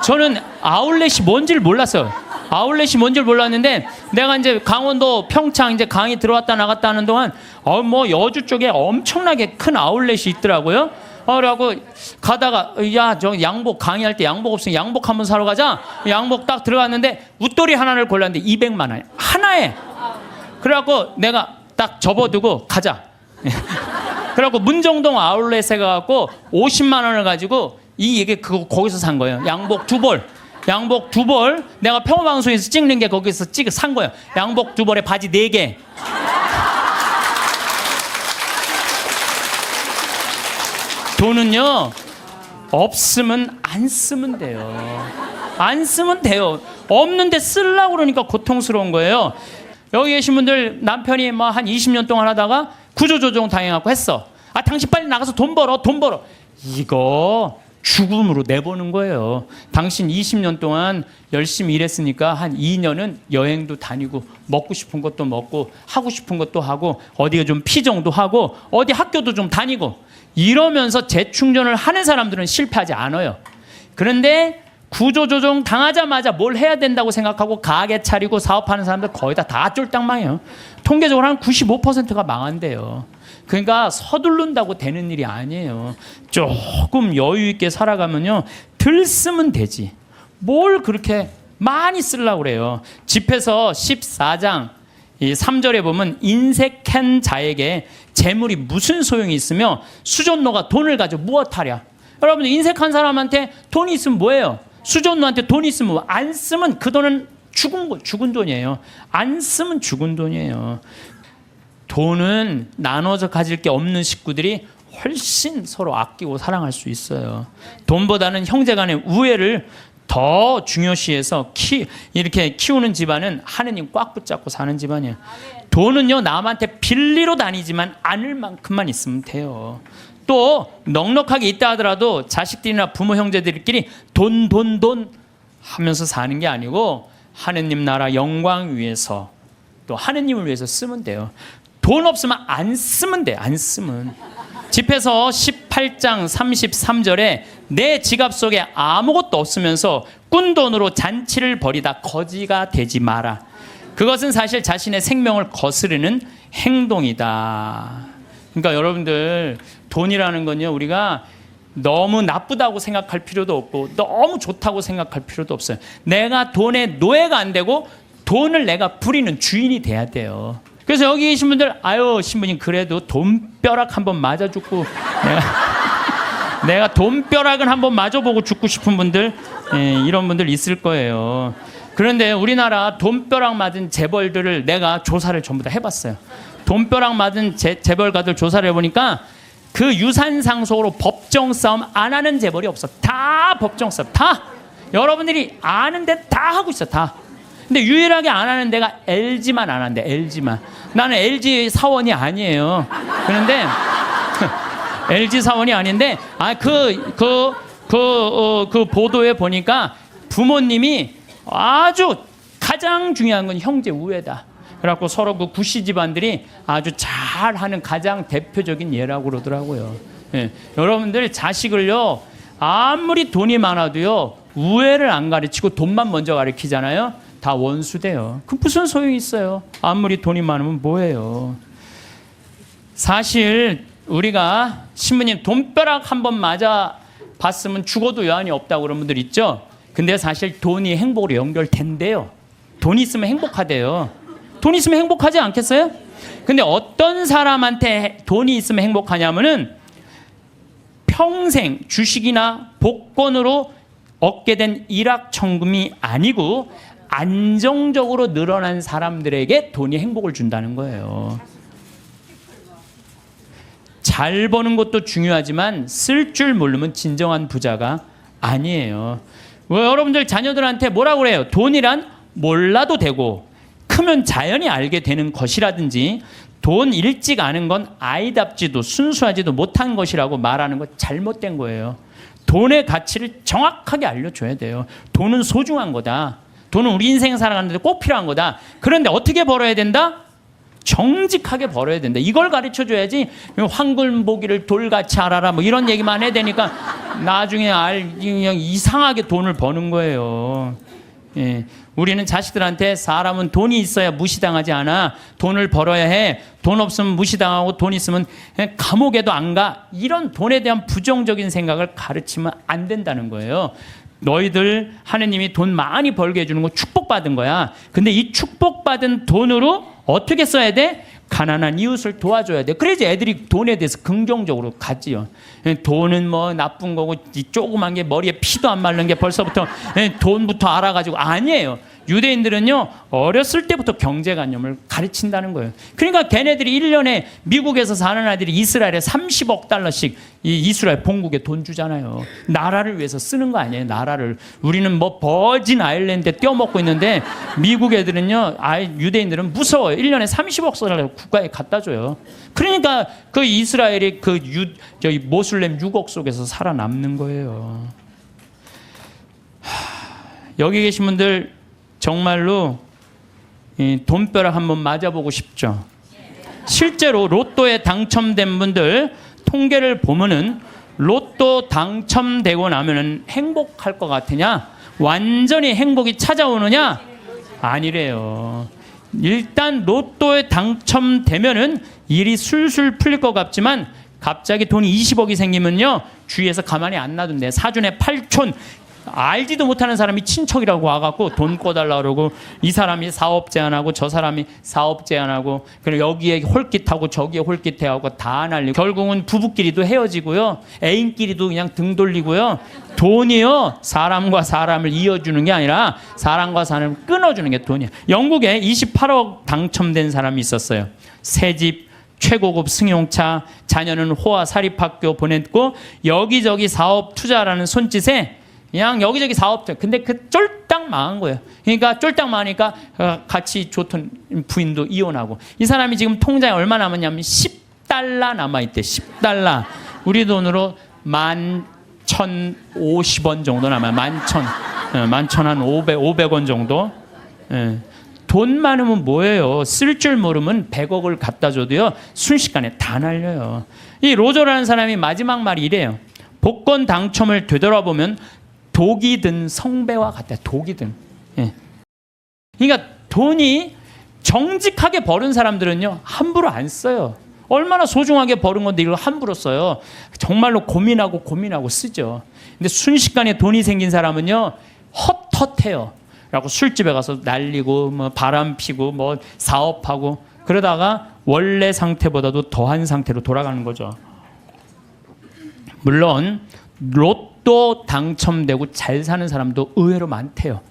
저는 아울렛이 뭔지를 몰랐어요. 아울렛이 뭔지를 몰랐는데 내가 이제 강원도 평창 이제 강의 들어왔다 나갔다 하는 동안 뭐 여주 쪽에 엄청나게 큰 아울렛이 있더라고요. 그래갖고 가다가 야, 저 양복 강의할 때 양복 없으면 양복 한번 사러 가자. 양복 딱 들어갔는데 웃돌이 하나를 골랐는데 200만 원 하나에. 그래갖고 내가 딱 접어두고 가자. 그래갖고 문정동 아울렛에 가갖고 50만 원을 가지고 이게 그거 거기서 산 거예요. 양복 두 벌. 내가 평화방송에서 찍는 게 거기서 산 거예요. 양복 두 벌에 바지 4개. 돈은요, 없으면 안 쓰면 돼요. 안 쓰면 돼요. 없는데 쓰려고 그러니까 고통스러운 거예요. 여기 계신 분들 남편이 뭐 한 20년 동안 하다가 구조조정 당해갖고 했어. 당신 빨리 나가서 돈 벌어. 이거 죽음으로 내보는 거예요. 당신 20년 동안 열심히 일했으니까 한 2년은 여행도 다니고 먹고 싶은 것도 먹고 하고 싶은 것도 하고 어디가 좀 피정도 하고 어디 학교도 좀 다니고 이러면서 재충전을 하는 사람들은 실패하지 않아요. 그런데 구조조정 당하자마자 뭘 해야 된다고 생각하고 가게 차리고 사업하는 사람들 거의 다 쫄딱 망해요. 통계적으로 한 95%가 망한대요. 그러니까 서두른다고 되는 일이 아니에요. 조금 여유 있게 살아가면요, 덜 쓰면 되지. 뭘 그렇게 많이 쓰려고 그래요. 집에서 14장 3절에 보면 인색한 자에게 재물이 무슨 소용이 있으며 수전노가 돈을 가지고 무엇하랴. 여러분들 인색한 사람한테 돈이 있으면 뭐예요? 수전노한테 돈이 있으면 안 쓰면 그 돈은 죽은 돈이에요. 안 쓰면 죽은 돈이에요. 돈은 나눠서 가질 게 없는 식구들이 훨씬 서로 아끼고 사랑할 수 있어요. 돈보다는 형제간의 우애를 더 중요시해서 이렇게 키우는 집안은 하느님 꽉 붙잡고 사는 집안이에요. 돈은요, 남한테 빌리러 다니지만 않을 만큼만 있으면 돼요. 또 넉넉하게 있다 하더라도 자식들이나 부모 형제들끼리 돈 하면서 사는 게 아니고 하느님 나라 영광 위해서 또 하느님을 위해서 쓰면 돼요. 돈 없으면 안 쓰면 돼. 안 쓰면. 집에서 18장 33절에 내 지갑 속에 아무것도 없으면서 꾼 돈으로 잔치를 벌이다 거지가 되지 마라. 그것은 사실 자신의 생명을 거스르는 행동이다. 그러니까 여러분들, 돈이라는 건요, 우리가 너무 나쁘다고 생각할 필요도 없고 너무 좋다고 생각할 필요도 없어요. 내가 돈의 노예가 안 되고 돈을 내가 부리는 주인이 돼야 돼요. 그래서 여기 계신 분들, 아유 신부님 그래도 돈벼락 한번 맞아 죽고 내가 돈벼락은 한번 맞아보고 죽고 싶은 분들, 이런 분들 있을 거예요. 그런데 우리나라 돈벼락 맞은 재벌들을 내가 조사를 전부 다 해봤어요. 돈벼락 맞은 재벌가들 조사를 해보니까 그 유산 상속으로 법정 싸움 안 하는 재벌이 없어. 다 법정 싸움. 다 여러분들이 아는데 다 하고 있어. 다. 근데 유일하게 안 하는 데가 LG만 안 한대. LG만. 나는 LG 사원이 아니에요. 그런데 LG 사원이 아닌데 그 보도에 보니까 부모님이 아주 가장 중요한 건 형제 우애다. 그래갖고 서로 그 구씨 집안들이 아주 잘하는 가장 대표적인 예라고 그러더라고요. 여러분들 자식을요, 아무리 돈이 많아도요, 우애를 안 가르치고 돈만 먼저 가르치잖아요. 다 원수돼요. 그 무슨 소용이 있어요? 아무리 돈이 많으면 뭐예요? 사실 우리가 신부님 돈벼락 한번 맞아 봤으면 죽어도 여한이 없다고 그런 분들 있죠? 근데 사실 돈이 행복으로 연결된대요. 돈이 있으면 행복하대요. 돈이 있으면 행복하지 않겠어요? 근데 어떤 사람한테 돈이 있으면 행복하냐면은 평생 주식이나 복권으로 얻게 된 일확천금이 아니고 안정적으로 늘어난 사람들에게 돈이 행복을 준다는 거예요. 잘 버는 것도 중요하지만 쓸 줄 모르면 진정한 부자가 아니에요. 여러분들 자녀들한테 뭐라고 그래요? 돈이란 몰라도 되고 크면 자연히 알게 되는 것이라든지 돈 일찍 아는 건 아이답지도 순수하지도 못한 것이라고 말하는 거 잘못된 거예요. 돈의 가치를 정확하게 알려줘야 돼요. 돈은 소중한 거다. 돈은 우리 인생 살아가는 데 꼭 필요한 거다. 그런데 어떻게 벌어야 된다? 정직하게 벌어야 된다. 이걸 가르쳐 줘야지 황금보기를 돌같이 알아라 뭐 이런 얘기만 해야 되니까 나중에 그냥 이상하게 돈을 버는 거예요. 예. 우리는 자식들한테 사람은 돈이 있어야 무시당하지 않아. 돈을 벌어야 해. 돈 없으면 무시당하고 돈 있으면 감옥에도 안 가. 이런 돈에 대한 부정적인 생각을 가르치면 안 된다는 거예요. 너희들 하느님이 돈 많이 벌게 해주는 거 축복받은 거야. 근데 이 축복받은 돈으로 어떻게 써야 돼? 가난한 이웃을 도와줘야 돼. 그래야지 애들이 돈에 대해서 긍정적으로 가지요. 돈은 뭐 나쁜 거고 이 조그만 게 머리에 피도 안 마른 게 벌써부터 돈부터 알아가지고 아니에요. 유대인들은요 어렸을 때부터 경제관념을 가르친다는 거예요. 그러니까 걔네들이 1년에 미국에서 사는 아이들이 이스라엘에 30억 달러씩 이 이스라엘 본국에 돈 주잖아요. 나라를 위해서 쓰는 거 아니에요. 나라를. 우리는 뭐 버진 아일랜드에 떼어먹고 있는데 미국 애들은요 유대인들은 무서워요. 1년에 30억 달러 국가에 갖다 줘요. 그러니까 그 이스라엘이 저희 모슬렘 6억 속에서 살아남는 거예요. 여기 계신 분들 정말로 돈벼락 한번 맞아보고 싶죠. 실제로 로또에 당첨된 분들 통계를 보면은 로또 당첨되고 나면은 행복할 것 같으냐? 완전히 행복이 찾아오느냐? 아니래요. 일단 로또에 당첨되면은 일이 술술 풀릴 것 같지만 갑자기 돈이 20억이 생기면요 주위에서 가만히 안 놔둔대. 사촌에 8촌 알지도 못하는 사람이 친척이라고 와갖고 돈 꿔달라 그러고 이 사람이 사업 제안하고 저 사람이 사업 제안하고 그리고 여기에 홀깃하고 저기에 홀깃해하고 다 날리고 결국은 부부끼리도 헤어지고요 애인끼리도 그냥 등 돌리고요. 돈이요 사람과 사람을 이어주는 게 아니라 사람과 사람을 끊어주는 게 돈이야. 영국에 28억 당첨된 사람이 있었어요. 새집 최고급 승용차, 자녀는 호화 사립학교 보냈고 여기저기 사업 투자라는 손짓에 그냥 여기저기 사업자. 근데 그 쫄딱 망한 거예요. 그러니까 쫄딱 망하니까 같이 좋던 부인도 이혼하고. 이 사람이 지금 통장에 얼마 남았냐면 10달러 남아있대. 10달러. 우리 돈으로 11,050원 정도 남아요. 11,000 한 500원 정도. 돈 많으면 뭐예요? 쓸 줄 모르면 100억을 갖다 줘도요 순식간에 다 날려요. 이 로저라는 사람이 마지막 말이 이래요. 복권 당첨을 되돌아보면 독이 든 성배와 같다. 독이 든. 예. 그러니까 돈이 정직하게 벌은 사람들은요 함부로 안 써요. 얼마나 소중하게 벌은 건데 이걸 함부로 써요. 정말로 고민하고 쓰죠. 근데 순식간에 돈이 생긴 사람은요 헛헛해요. 그래갖고 술집에 가서 날리고 뭐 바람 피고 뭐 사업하고 그러다가 원래 상태보다도 더한 상태로 돌아가는 거죠. 물론 로또 당첨되고 잘 사는 사람도 의외로 많대요.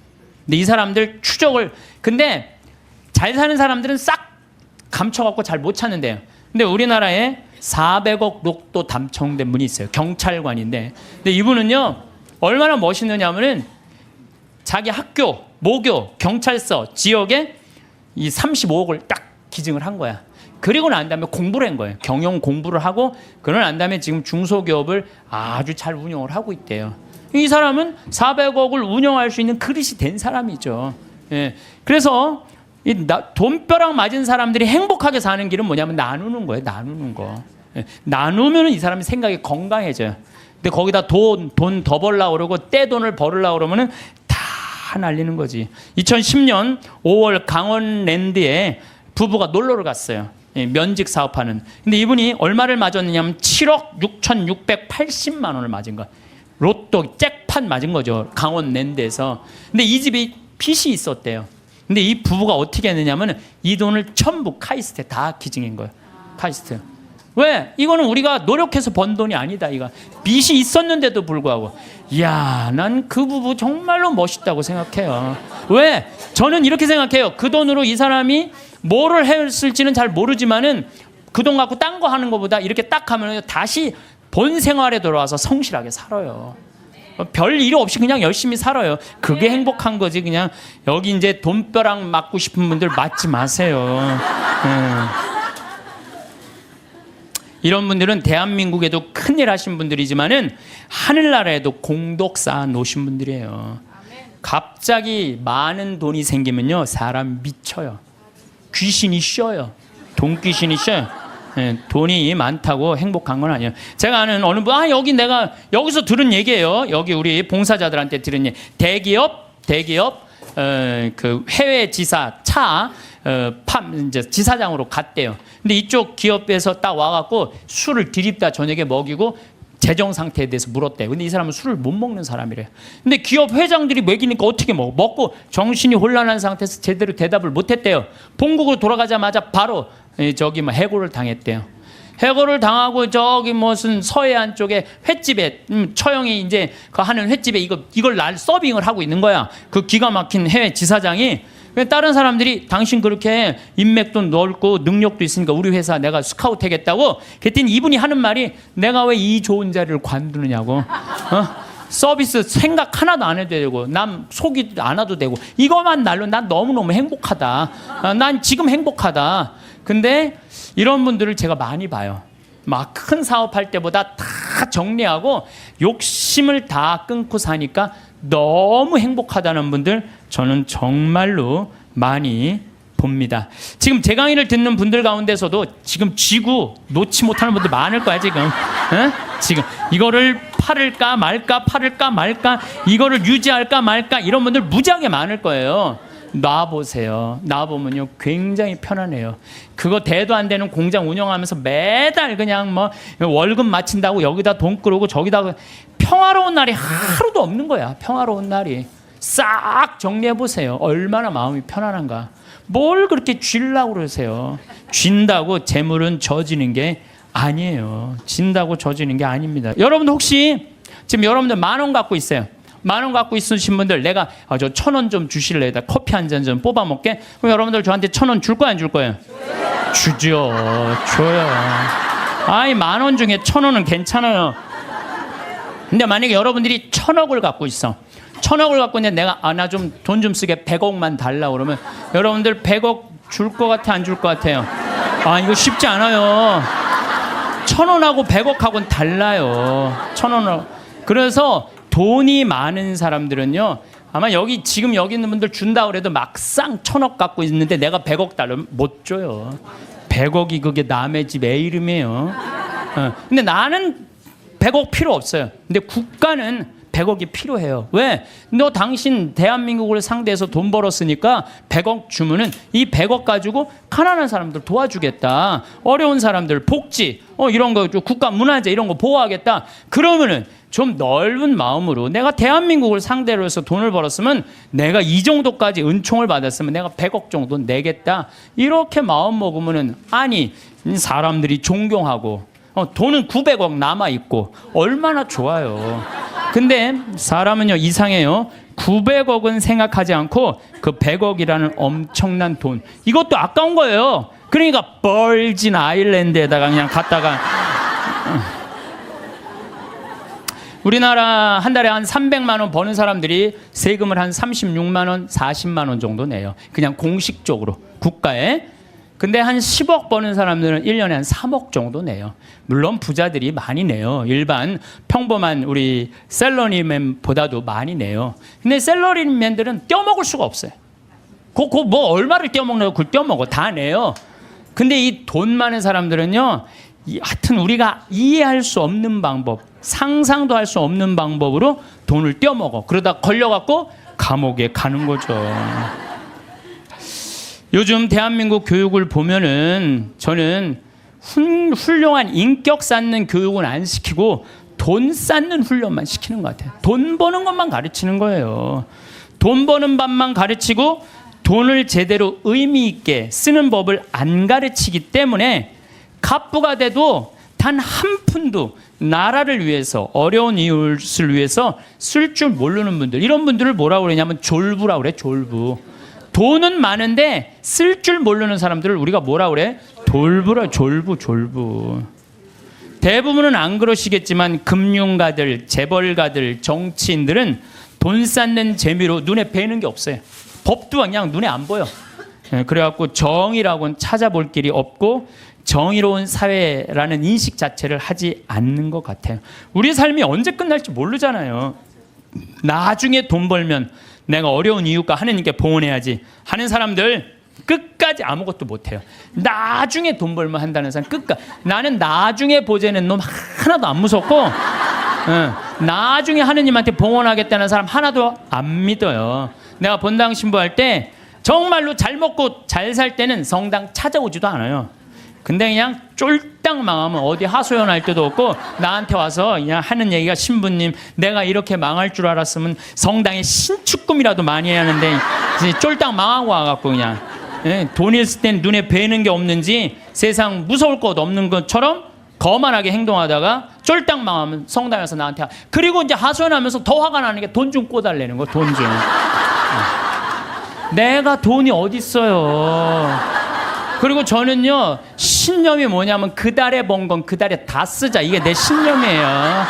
근데 이 사람들 근데 잘 사는 사람들은 싹 감춰갖고 잘 못 찾는데요. 근데 우리나라에 400억 로또 당첨된 분이 있어요. 경찰관인데. 근데 이분은요 얼마나 멋있느냐면은 자기 학교, 모교, 경찰서 지역에 이 35억을 딱 기증을 한 거야. 그리고 난 다음에 공부를 한 거예요. 경영 공부를 하고 그러고 난 다음에 지금 중소기업을 아주 잘 운영을 하고 있대요. 이 사람은 400억을 운영할 수 있는 그릇이 된 사람이죠. 예. 그래서 이 돈벼락 맞은 사람들이 행복하게 사는 길은 뭐냐면 나누는 거예요. 나누는 거. 예. 나누면 이 사람이 생각이 건강해져요. 근데 거기다 돈 더 벌려고 그러고 떼돈을 벌으려고 그러면은 다 날리는 거지. 2010년 5월 강원랜드에 부부가 놀러를 갔어요. 면직 사업하는. 근데 이분이 얼마를 맞았느냐면 7억 6,680만 원을 맞은 거야. 로또 잭팟 맞은 거죠. 강원랜드에서. 근데 이 집이 빚이 있었대요. 근데 이 부부가 어떻게 했느냐면 이 돈을 전부 카이스트에 다 기증한 거예요. 카이스트. 왜? 이거는 우리가 노력해서 번 돈이 아니다. 이거 빚이 있었는데도 불구하고. 이야, 난 그 부부 정말로 멋있다고 생각해요. 왜? 저는 이렇게 생각해요. 그 돈으로 이 사람이 뭐를 했을지는 잘 모르지만은 그 돈 갖고 딴 거 하는 것보다 이렇게 딱 하면 다시 본 생활에 돌아와서 성실하게 살아요. 별 일 없이 그냥 열심히 살아요. 그게 행복한 거지. 그냥 여기 이제 돈벼락 맞고 싶은 분들 맞지 마세요. 이런 분들은 대한민국에도 큰일 하신 분들이지만은 하늘나라에도 공덕 쌓아 놓으신 분들이에요. 갑자기 많은 돈이 생기면요 사람 미쳐요. 귀신이 쉬어요. 돈귀신이셔. 예, 돈이 많다고 행복한 건 아니에요. 제가 아는 어느 분, 여기 내가 여기서 들은 얘기예요. 여기 우리 봉사자들한테 들은 얘기. 대기업 그 해외 지사 이제 지사장으로 갔대요. 근데 이쪽 기업에서 딱 와갖고 술을 들이다 저녁에 먹이고 재정 상태에 대해서 물었대요. 근데 이 사람은 술을 못 먹는 사람이래요. 근데 기업 회장들이 먹이니까 어떻게 먹고 정신이 혼란한 상태에서 제대로 대답을 못했대요. 본국으로 돌아가자마자 바로 저기 해고를 당했대요. 해고를 당하고 저기 무슨 서해안 쪽에 횟집에 처형이 이제 그 하는 횟집에 이걸 서빙을 하고 있는 거야. 그 기가 막힌 해외 지사장이. 다른 사람들이 당신 그렇게 인맥도 넓고 능력도 있으니까 우리 회사 내가 스카우트 하겠다고. 그랬더니 이분이 하는 말이 내가 왜 이 좋은 자리를 관두느냐고. 서비스 생각 하나도 안 해도 되고 남 속이도 안 해도 되고 이것만 날로 난 너무너무 행복하다. 난 지금 행복하다. 근데 이런 분들을 제가 많이 봐요. 막 큰 사업할 때보다 다 정리하고 욕심을 다 끊고 사니까 너무 행복하다는 분들 저는 정말로 많이 봅니다. 지금 제 강의를 듣는 분들 가운데서도 지금 쥐고 놓지 못하는 분들 많을 거야 지금. 지금 이거를 팔을까 말까 이거를 유지할까 말까 이런 분들 무지하게 많을 거예요. 놔보세요. 놔보면요 굉장히 편안해요. 그거 대도 안 되는 공장 운영하면서 매달 그냥 뭐 월급 마친다고 여기다 돈 끌고 저기다 평화로운 날이 하루도 없는 거야. 평화로운 날이. 싹 정리해보세요. 얼마나 마음이 편안한가. 뭘 그렇게 쥐려고 그러세요. 쥔다고 재물은 져지는 게 아니에요. 진다고 져지는 게 아닙니다. 여러분들 혹시 지금 여러분들 10,000원 갖고 있어요. 10,000원 갖고 있으신 분들 내가 저 1,000원 좀 주실래요? 커피 한 잔 좀 뽑아 먹게. 그럼 여러분들 저한테 1,000원 줄 거야 안 줄 거예요? 주죠. 줘요. 10,000원 중에 1,000원은 괜찮아요. 근데 만약에 여러분들이 1,000억을 갖고 있어. 1,000억을 갖고 있는데 내가 나 좀 돈 좀 쓰게 100억만 달라 그러면 여러분들 100억 줄 것 같아 안 줄 것 같아요? 이거 쉽지 않아요. 1,000원하고 100억하고는 달라요. 1,000원하고. 그래서 돈이 많은 사람들은요 아마 지금 여기 있는 분들 준다 그래도 막상 1,000억 갖고 있는데 내가 100억 달라면 못 줘요. 100억이 그게 남의 집 애 이름이에요. 근데 나는 100억 필요 없어요. 근데 국가는 100억이 필요해요. 왜? 너 당신 대한민국을 상대해서 돈 벌었으니까 100억 주면은 이 100억 가지고 가난한 사람들 도와주겠다. 어려운 사람들 복지 이런 거 국가 문화재 이런 거 보호하겠다. 그러면은 좀 넓은 마음으로 내가 대한민국을 상대로 해서 돈을 벌었으면 내가 이 정도까지 은총을 받았으면 내가 100억 정도 내겠다. 이렇게 마음 먹으면은 사람들이 존경하고 돈은 900억 남아있고 얼마나 좋아요. 근데 사람은요 이상해요. 900억은 생각하지 않고 그 100억이라는 엄청난 돈 이것도 아까운 거예요. 그러니까 벌진 아일랜드에다가 그냥 갔다가 우리나라 한 달에 한 300만 원 버는 사람들이 세금을 한 36만 원, 40만 원 정도 내요. 그냥 공식적으로 국가에. 근데 한 10억 버는 사람들은 1년에 한 3억 정도 내요. 물론 부자들이 많이 내요. 일반 평범한 우리 셀러리맨보다도 많이 내요. 근데 셀러리맨들은 떼어먹을 수가 없어요. 뭐 얼마를 떼어먹냐고 그걸 떼어먹어. 다 내요. 근데 이 돈 많은 사람들은요. 하여튼 우리가 이해할 수 없는 방법, 상상도 할 수 없는 방법으로 돈을 떼어먹어. 그러다 걸려갖고 감옥에 가는 거죠. 요즘 대한민국 교육을 보면은 저는 훌륭한 인격 쌓는 교육은 안 시키고 돈 쌓는 훈련만 시키는 것 같아요. 돈 버는 것만 가르치는 거예요. 돈 버는 법만 가르치고 돈을 제대로 의미 있게 쓰는 법을 안 가르치기 때문에 갑부가 돼도 단 한 푼도 나라를 위해서 어려운 이웃을 위해서 쓸 줄 모르는 분들 이런 분들을 뭐라고 그러냐면 졸부라고 그래. 졸부. 돈은 많은데 쓸 줄 모르는 사람들을 우리가 뭐라 그래? 졸부라. 졸부. 대부분은 안 그러시겠지만 금융가들, 재벌가들, 정치인들은 돈 쌓는 재미로 눈에 뵈는 게 없어요. 법도 그냥 눈에 안 보여. 그래갖고 정의라고는 찾아볼 길이 없고 정의로운 사회라는 인식 자체를 하지 않는 것 같아요. 우리 삶이 언제 끝날지 모르잖아요. 나중에 돈 벌면 내가 어려운 이웃과 하느님께 봉헌해야지 하는 사람들 끝까지 아무것도 못해요. 나중에 돈 벌면 한다는 사람 끝까지. 나는 나중에 보자는 놈 하나도 안 무섭고 나중에 하느님한테 봉헌하겠다는 사람 하나도 안 믿어요. 내가 본당 신부할 때 정말로 잘 먹고 잘 살 때는 성당 찾아오지도 않아요. 근데 그냥 쫄딱 망하면 어디 하소연할 때도 없고 나한테 와서 그냥 하는 얘기가, 신부님 내가 이렇게 망할 줄 알았으면 성당에 신축금이라도 많이 해야 하는데 이제 쫄딱 망하고 와갖고 그냥 돈 있을 땐 눈에 뵈는 게 없는지 세상 무서울 것 없는 것처럼 거만하게 행동하다가 쫄딱 망하면 성당에서 나한테 그리고 이제 하소연하면서 더 화가 나는 게 돈 좀 꿔달라는 거. 돈 좀. 내가 돈이 어딨어요. 그리고 저는요, 신념이 뭐냐면 그 달에 번 건 그 달에 다 쓰자. 이게 내 신념이에요.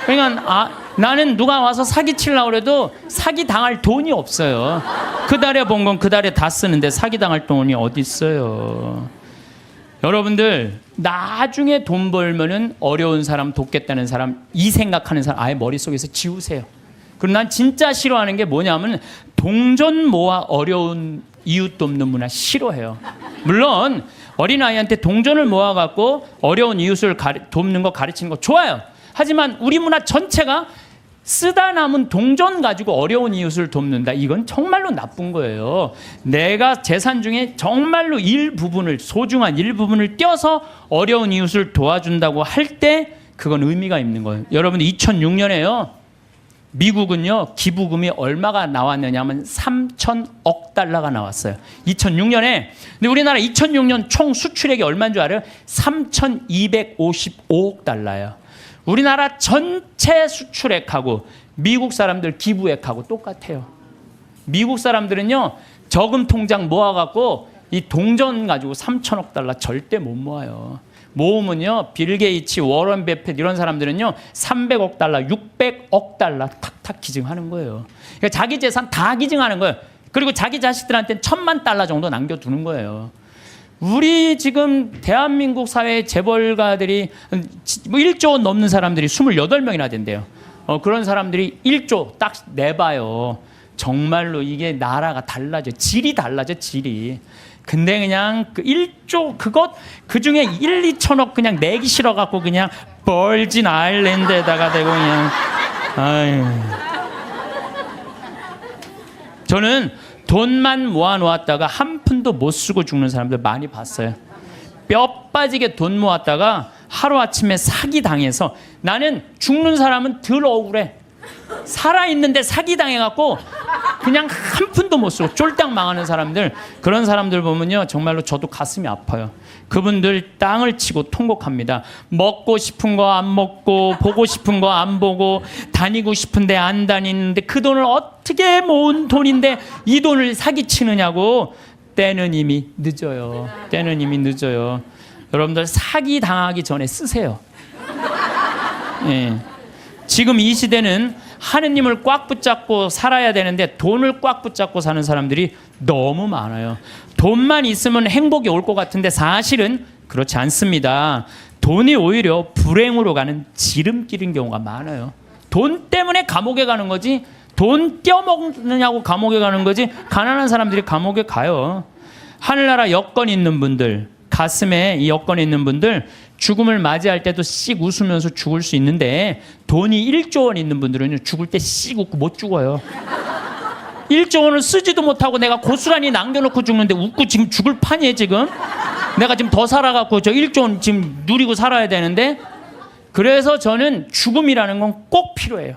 그러니까 나는 누가 와서 사기 치려고 해도 사기 당할 돈이 없어요. 그 달에 번 건 그 달에 다 쓰는데 사기 당할 돈이 어디 있어요. 여러분들, 나중에 돈 벌면은 어려운 사람 돕겠다는 사람, 이 생각하는 사람 아예 머릿속에서 지우세요. 그리고 난 진짜 싫어하는 게 뭐냐면 동전 모아 어려운 이웃 돕는 문화 싫어해요. 물론 어린아이한테 동전을 모아갖고 어려운 이웃을 돕는 거 가르치는 거 좋아요. 하지만 우리 문화 전체가 쓰다 남은 동전 가지고 어려운 이웃을 돕는다. 이건 정말로 나쁜 거예요. 내가 재산 중에 정말로 일부분을, 소중한 일부분을 떼어서 어려운 이웃을 도와준다고 할 때 그건 의미가 있는 거예요. 여러분, 2006년에요. 미국은요, 기부금이 얼마가 나왔느냐면 3,000억 달러가 나왔어요. 2006년에. 근데 우리나라 2006년 총 수출액이 얼마인 줄 알아요? 3,255억 달러예요. 우리나라 전체 수출액하고 미국 사람들 기부액하고 똑같아요. 미국 사람들은요, 저금 통장 모아갖고 이 동전 가지고 3,000억 달러 절대 못 모아요. 모으면요, 빌 게이츠, 워런 베핏 이런 사람들은요 300억 달러, 600억 달러 탁탁 기증하는 거예요. 그러니까 자기 재산 다 기증하는 거예요. 그리고 자기 자식들한테는 1,000만 달러 정도 남겨두는 거예요. 우리 지금 대한민국 사회의 재벌가들이 뭐 1조 원 넘는 사람들이 28명이나 된대요. 그런 사람들이 1조 딱 내봐요. 정말로 이게 나라가 달라져. 질이 달라져, 질이. 근데 그냥 그 1조 그 중에 1, 2천억 그냥 내기 싫어갖고 그냥 벌진 아일랜드에다가 대고 그냥. 아유. 저는 돈만 모아놓았다가 한 푼도 못 쓰고 죽는 사람들 많이 봤어요. 뼈 빠지게 돈 모았다가 하루아침에 사기 당해서, 나는 죽는 사람은 덜 억울해. 살아있는데 사기당해갖고 그냥 한 푼도 못 쓰고 쫄딱 망하는 사람들, 그런 사람들 보면요 정말로 저도 가슴이 아파요. 그분들 땅을 치고 통곡합니다. 먹고 싶은 거 안 먹고, 보고 싶은 거 안 보고, 다니고 싶은데 안 다니는데 그 돈을 어떻게 모은 돈인데 이 돈을 사기치느냐고. 때는 이미 늦어요. 때는 이미 늦어요. 여러분들 사기 당하기 전에 쓰세요. 예. 지금 이 시대는 하느님을 꽉 붙잡고 살아야 되는데 돈을 꽉 붙잡고 사는 사람들이 너무 많아요. 돈만 있으면 행복이 올 것 같은데 사실은 그렇지 않습니다. 돈이 오히려 불행으로 가는 지름길인 경우가 많아요. 돈 때문에 감옥에 가는 거지, 돈 떼어먹느냐고 감옥에 가는 거지, 가난한 사람들이 감옥에 가요. 하늘나라 여건 있는 분들, 가슴에 이 여건이 있는 분들 죽음을 맞이할 때도 씩 웃으면서 죽을 수 있는데, 돈이 1조 원 있는 분들은 죽을 때 씩 웃고 못 죽어요. 1조 원을 쓰지도 못하고 내가 고스란히 남겨놓고 죽는데 웃고 지금 죽을 판이에요. 지금 내가 지금 더 살아갖고 저 1조 원 지금 누리고 살아야 되는데. 그래서 저는 죽음이라는 건 꼭 필요해요.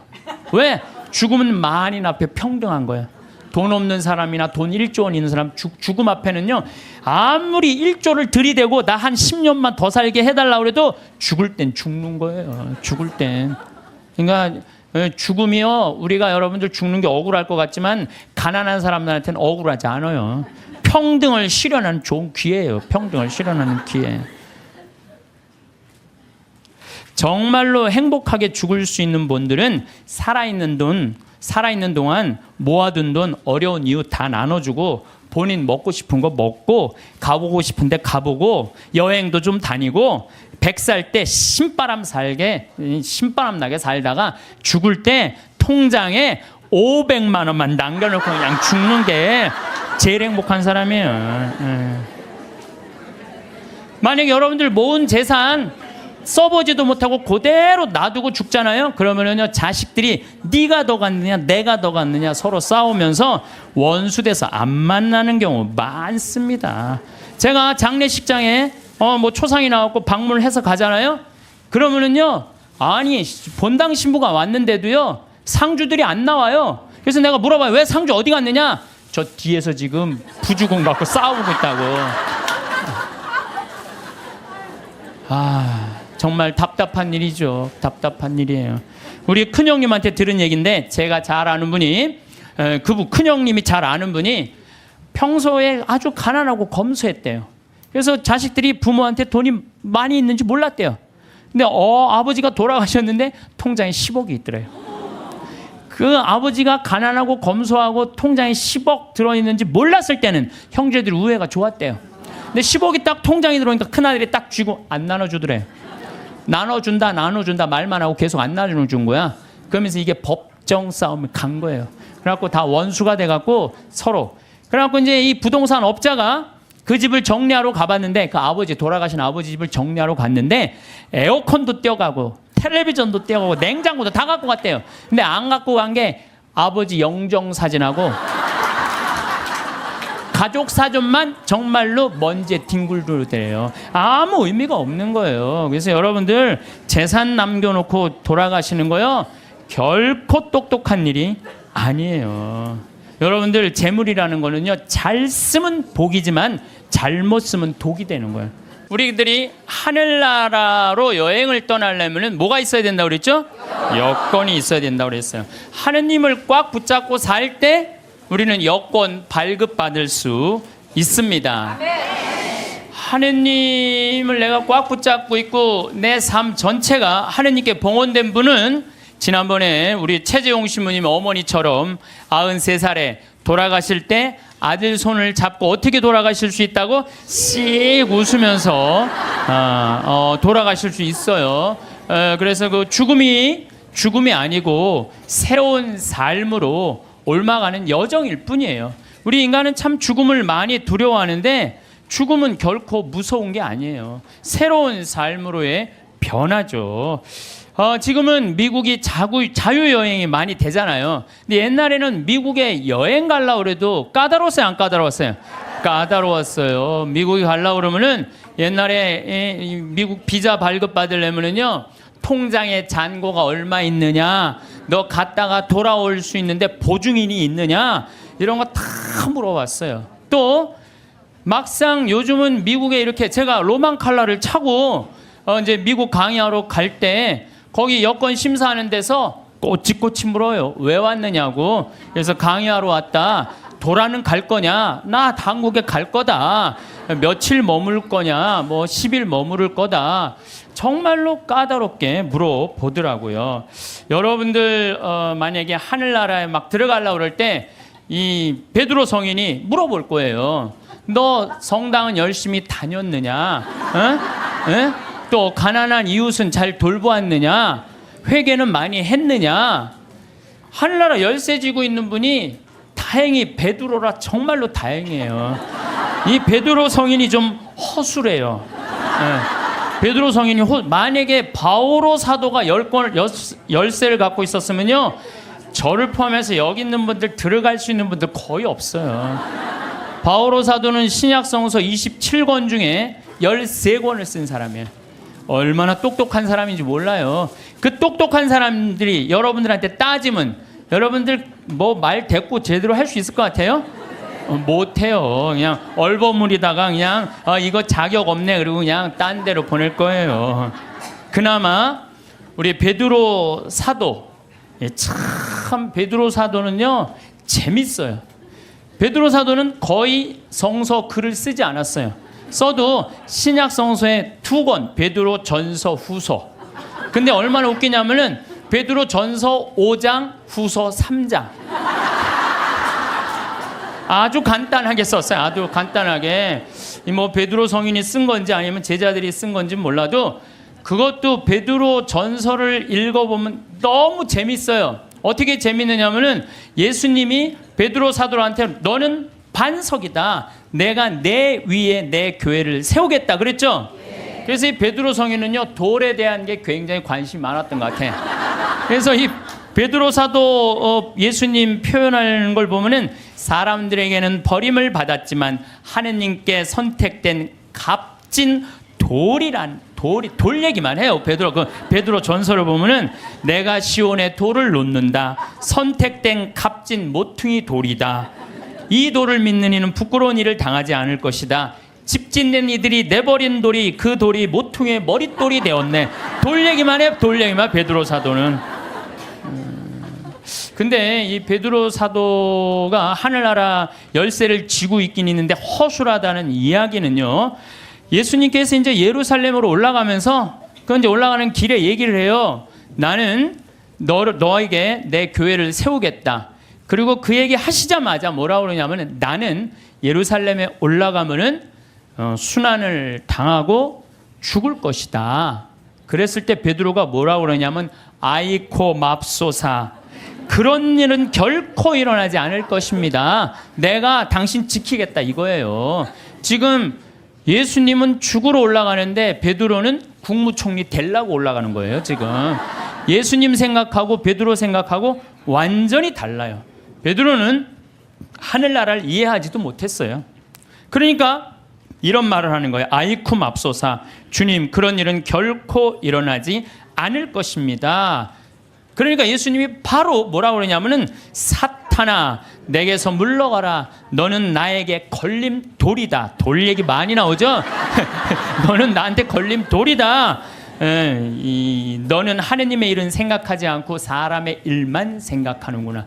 왜? 죽음은 만인 앞에 평등한 거예요. 돈 없는 사람이나 돈 1조 원 있는 사람, 죽음 앞에는요, 아무리 1조를 들이대고 나 한 10년만 더 살게 해달라고 해도 죽을 땐 죽는 거예요. 죽을 땐. 그러니까 죽음이요, 우리가 여러분들 죽는 게 억울할 것 같지만 가난한 사람들한테는 억울하지 않아요. 평등을 실현하는 좋은 기회예요. 평등을 실현하는 기회. 정말로 행복하게 죽을 수 있는 분들은 살아있는 동안 모아둔 돈 어려운 이웃 다 나눠주고, 본인 먹고 싶은 거 먹고, 가보고 싶은데 가보고, 여행도 좀 다니고, 100살 때 신바람 나게 살다가 죽을 때 통장에 500만 원만 남겨놓고 그냥 죽는 게 제일 행복한 사람이에요. 만약에 여러분들 모은 재산 써보지도 못하고 그대로 놔두고 죽잖아요. 그러면은요, 자식들이 네가 더 갔느냐 내가 더 갔느냐 서로 싸우면서 원수돼서 안 만나는 경우 많습니다. 제가 장례식장에 뭐 초상이 나왔고 방문을 해서 가잖아요. 그러면은요, 아니 본당 신부가 왔는데도요 상주들이 안 나와요. 그래서 내가 물어봐요. 왜 상주 어디 갔느냐? 저 뒤에서 지금 부주공 갖고 싸우고 있다고. 정말 답답한 일이죠. 답답한 일이에요. 우리 큰형님한테 들은 얘기인데, 제가 잘 아는 분이, 그분 큰형님이 잘 아는 분이 평소에 아주 가난하고 검소했대요. 그래서 자식들이 부모한테 돈이 많이 있는지 몰랐대요. 근데 아버지가 돌아가셨는데 통장에 10억이 있더래요. 그 아버지가 가난하고 검소하고 통장에 10억 들어있는지 몰랐을 때는 형제들이 우애가 좋았대요. 근데 10억이 딱 통장에 들어오니까 큰아들이 딱 쥐고 안 나눠주더래. 나눠준다 말만 하고 계속 안 나눠준 거야. 그러면서 이게 법정 싸움을 간 거예요. 그래갖고 다 원수가 돼갖고 서로. 그래갖고 이제 이 부동산 업자가 그 집을 정리하러 가봤는데, 그 아버지, 돌아가신 아버지 집을 정리하러 갔는데 에어컨도 떼어가고 텔레비전도 떼어가고 냉장고도 다 갖고 갔대요. 근데 안 갖고 간 게 아버지 영정사진하고 가족 사전만 정말로 먼지에 뒹굴더래요. 아무 의미가 없는 거예요. 그래서 여러분들 재산 남겨놓고 돌아가시는 거요, 결코 똑똑한 일이 아니에요. 여러분들 재물이라는 거는요, 잘 쓰면 복이지만 잘못 쓰면 독이 되는 거예요. 우리들이 하늘나라로 여행을 떠나려면 뭐가 있어야 된다고 그랬죠? 여건이 있어야 된다고 그랬어요. 하느님을 꽉 붙잡고 살 때 우리는 여권 발급받을 수 있습니다. 하느님을 내가 꽉 붙잡고 있고 내 삶 전체가 하느님께 봉헌된 분은, 지난번에 우리 최재용 신부님 어머니처럼 93살에 돌아가실 때 아들 손을 잡고 어떻게 돌아가실 수 있다고 씩 웃으면서 돌아가실 수 있어요. 그래서 그 죽음이 아니고 새로운 삶으로 옮아가는 여정일 뿐이에요. 우리 인간은 참 죽음을 많이 두려워하는데 죽음은 결코 무서운 게 아니에요. 새로운 삶으로의 변화죠. 지금은 미국이 자유여행이 많이 되잖아요. 근데 옛날에는 미국에 여행 가려고 그래도 까다로웠어요, 안 까다로웠어요? 까다로웠어요. 미국에 가려고 그러면은 옛날에 미국 비자 발급 받으려면은요, 통장에 잔고가 얼마 있느냐, 너 갔다가 돌아올 수 있는데 보증인이 있느냐, 이런 거 다 물어봤어요. 또 막상 요즘은 미국에 이렇게 제가 로망 칼라를 차고 이제 미국 강의하러 갈 때 거기 여권 심사하는 데서 꼬치꼬치 물어요. 왜 왔느냐고. 그래서 강의하러 왔다. 도라는 갈 거냐? 나 한국에 갈 거다. 며칠 머물 거냐? 뭐 10일 머무를 거다. 정말로 까다롭게 물어보더라고요. 여러분들 만약에 하늘나라에 막 들어가려고 그럴 때 이 베드로 성인이 물어볼 거예요. 너 성당은 열심히 다녔느냐? 또 가난한 이웃은 잘 돌보았느냐? 회개는 많이 했느냐? 하늘나라 열쇠 쥐고 있는 분이 다행히 베드로라 정말로 다행이에요. 이 베드로 성인이 좀 허술해요. 베드로 성인이 만약에 바오로 사도가 열쇠를 갖고 있었으면요, 저를 포함해서 여기 있는 분들, 들어갈 수 있는 분들 거의 없어요. 바오로 사도는 신약성서 27권 중에 13권을 쓴 사람이에요. 얼마나 똑똑한 사람인지 몰라요. 그 똑똑한 사람들이 여러분들한테 따지면 여러분들 뭐 말 대꾸 제대로 할 수 있을 것 같아요? 못해요. 그냥 얼버무리다가 그냥 이거 자격 없네 그리고 그냥 딴 데로 보낼 거예요. 그나마 우리 베드로 사도, 참 베드로 사도는요 재밌어요. 베드로 사도는 거의 성서 글을 쓰지 않았어요. 써도 신약 성서에 2권, 베드로 전서, 후서. 근데 얼마나 웃기냐면은 베드로 전서 5장, 후서 3장. 아주 간단하게 썼어요. 아주 간단하게. 뭐 베드로 성인이 쓴 건지 아니면 제자들이 쓴 건지 몰라도 그것도 베드로 전서를 읽어보면 너무 재밌어요. 어떻게 재밌느냐면은 예수님이 베드로 사도한테 너는 반석이다. 내가 내 위에 내 교회를 세우겠다 그랬죠. 그래서 이 베드로 성인은요, 돌에 대한 게 굉장히 관심이 많았던 것 같아요. 그래서 이 베드로 사도 예수님 표현하는 걸 보면은 사람들에게는 버림을 받았지만 하느님께 선택된 값진 돌이란 돌 얘기만 해요. 베드로 전서를 보면은 내가 시온에 돌을 놓는다. 선택된 값진 모퉁이 돌이다. 이 돌을 믿는 이는 부끄러운 일을 당하지 않을 것이다. 집 짓는 이들이 내버린 돌이 그 돌이 모퉁이의 머릿돌이 되었네. 돌 얘기만 해. 돌 얘기만 베드로 사도는. 근데 이 베드로 사도가 하늘나라 열쇠를 쥐고 있긴 있는데 허술하다는 이야기는요, 예수님께서 이제 예루살렘으로 올라가면서 그 이제 올라가는 길에 얘기를 해요. 나는 너에게 내 교회를 세우겠다. 그리고 그 얘기 하시자마자 뭐라고 그러냐면은 나는 예루살렘에 올라가면은 순환을 당하고 죽을 것이다. 그랬을 때 베드로가 뭐라고 그러냐면 아이코 맙소사, 그런 일은 결코 일어나지 않을 것입니다. 내가 당신 지키겠다 이거예요. 지금 예수님은 죽으러 올라가는데 베드로는 국무총리 되려고 올라가는 거예요. 지금 예수님 생각하고 베드로 생각하고 완전히 달라요. 베드로는 하늘나라를 이해하지도 못했어요. 그러니까 이런 말을 하는 거예요. 아이쿠 맙소사, 주님 그런 일은 결코 일어나지 않을 것입니다. 그러니까 예수님이 바로 뭐라고 그러냐면은 사탄아 내게서 물러가라. 너는 나에게 걸림돌이다. 돌 얘기 많이 나오죠. 너는 나한테 걸림돌이다. 너는 하느님의 일은 생각하지 않고 사람의 일만 생각하는구나.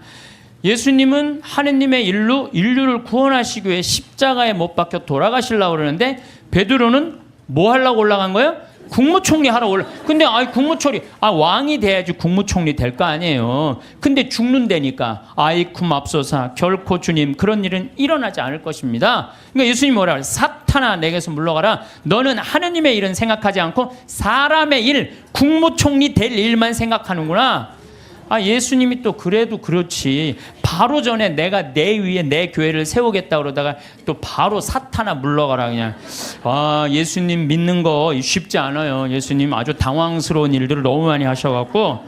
예수님은 하느님의 일로 인류를 구원하시기 위해 십자가에 못 박혀 돌아가시려고 그러는데 베드로는 뭐 하려고 올라간 거예요? 국무총리 하러 올라. 근데 국무총리 왕이 돼야지 국무총리 될 거 아니에요. 근데 죽는다니까. 아이쿠 맙소사, 결코 주님 그런 일은 일어나지 않을 것입니다. 그러니까 예수님 뭐라 그래요? 사탄아 내게서 물러가라. 너는 하느님의 일은 생각하지 않고 사람의 일, 국무총리 될 일만 생각하는구나. 예수님이 또 그래도 그렇지. 바로 전에 내가 내 위에 내 교회를 세우겠다 그러다가 또 바로 사탄아 물러가라 그냥. 예수님 믿는 거 쉽지 않아요. 예수님 아주 당황스러운 일들을 너무 많이 하셔갖고,